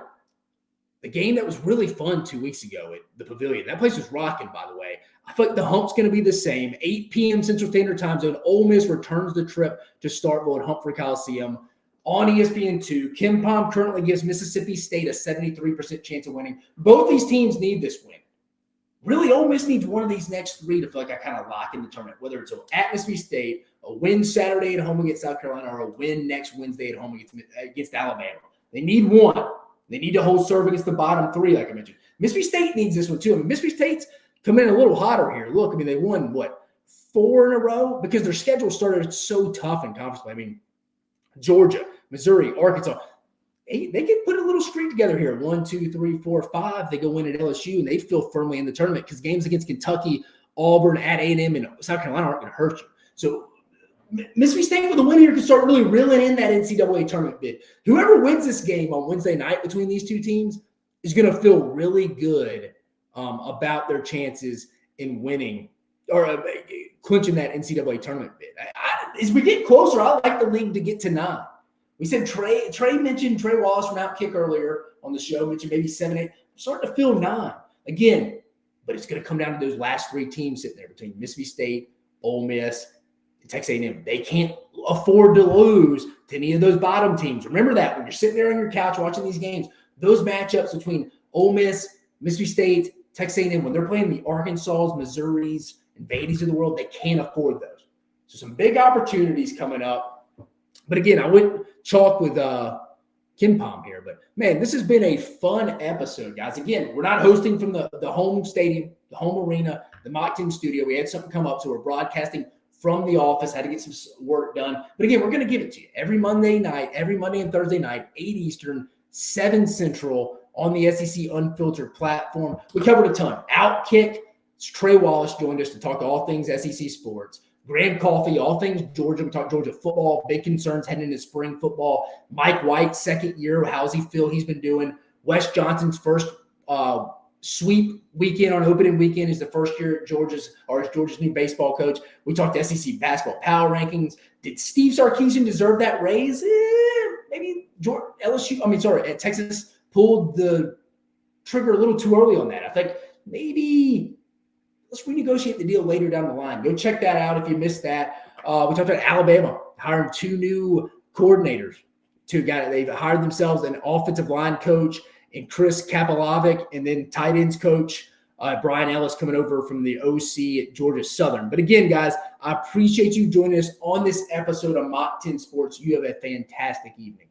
S1: the game that was really fun 2 weeks ago at the Pavilion. That place was rocking, by the way. I feel like the hump's going to be the same. 8 p.m. Central Standard Time Zone. Ole Miss returns the trip to Starkville at Humphrey Coliseum on ESPN2. Ken Pom currently gives Mississippi State a 73% chance of winning. Both these teams need this win. Really, Ole Miss needs one of these next 3 to feel like I kind of lock in the tournament, whether it's at Mississippi State, a win Saturday at home against South Carolina, or a win next Wednesday at home against Alabama. They need one. They need to hold serve against the bottom 3, like I mentioned. Mississippi State needs this one, too. I mean, Mississippi State's coming in a little hotter here. Look, I mean, they won, 4 in a row? Because their schedule started so tough in conference play. I mean, Georgia, Missouri, Arkansas. they can put a little streak together here. 1, 2, 3, 4, 5. They go win at LSU, and they feel firmly in the tournament because games against Kentucky, Auburn, at A&M, and South Carolina aren't going to hurt you. So Mississippi State with a win here can start really reeling in that NCAA tournament bid. Whoever wins this game on Wednesday night between these two teams is going to feel really good about their chances in winning or clinching that NCAA tournament bid. As we get closer, I like the league to get to 9. We said Trey mentioned Trey Wallace from OutKick earlier on the show, mentioned maybe 7, 8. I'm starting to feel 9 again, but it's going to come down to those last 3 teams sitting there between Mississippi State, Ole Miss, and Texas A&M. They can't afford to lose to any of those bottom teams. Remember that when you're sitting there on your couch watching these games, those matchups between Ole Miss, Mississippi State, Texas A&M, when they're playing the Arkansas, Missouris, and Beatties of the world, they can't afford those. So some big opportunities coming up. But again, I wouldn't chalk with Kim Pom here. But, man, this has been a fun episode, guys. Again, we're not hosting from the home stadium, the home arena, the Mach Team studio. We had something come up, so we're broadcasting from the office. Had to get some work done. But, again, we're going to give it to you every Monday night, every Monday and Thursday night, 8 Eastern, 7 Central on the SEC Unfiltered platform. We covered a ton. OutKick. Trey Wallace joined us to talk all things SEC sports. Graham Coffey, all things Georgia. We talked Georgia football, big concerns heading into spring football. Mike White, second year. How's he feel he's been doing? Wes Johnson's first sweep weekend on opening weekend is the first year at Georgia's new baseball coach. We talked SEC basketball power rankings. Did Steve Sarkisian deserve that raise? Maybe Texas pulled the trigger a little too early on that. I think maybe let's renegotiate the deal later down the line. Go check that out if you missed that. We talked about Alabama hiring 2 new coordinators. 2 guys. They've hired themselves an offensive line coach and Chris Kapalovic, and then tight ends coach Brian Ellis coming over from the OC at Georgia Southern. But again, guys, I appreciate you joining us on this episode of Mach 10 Sports. You have a fantastic evening.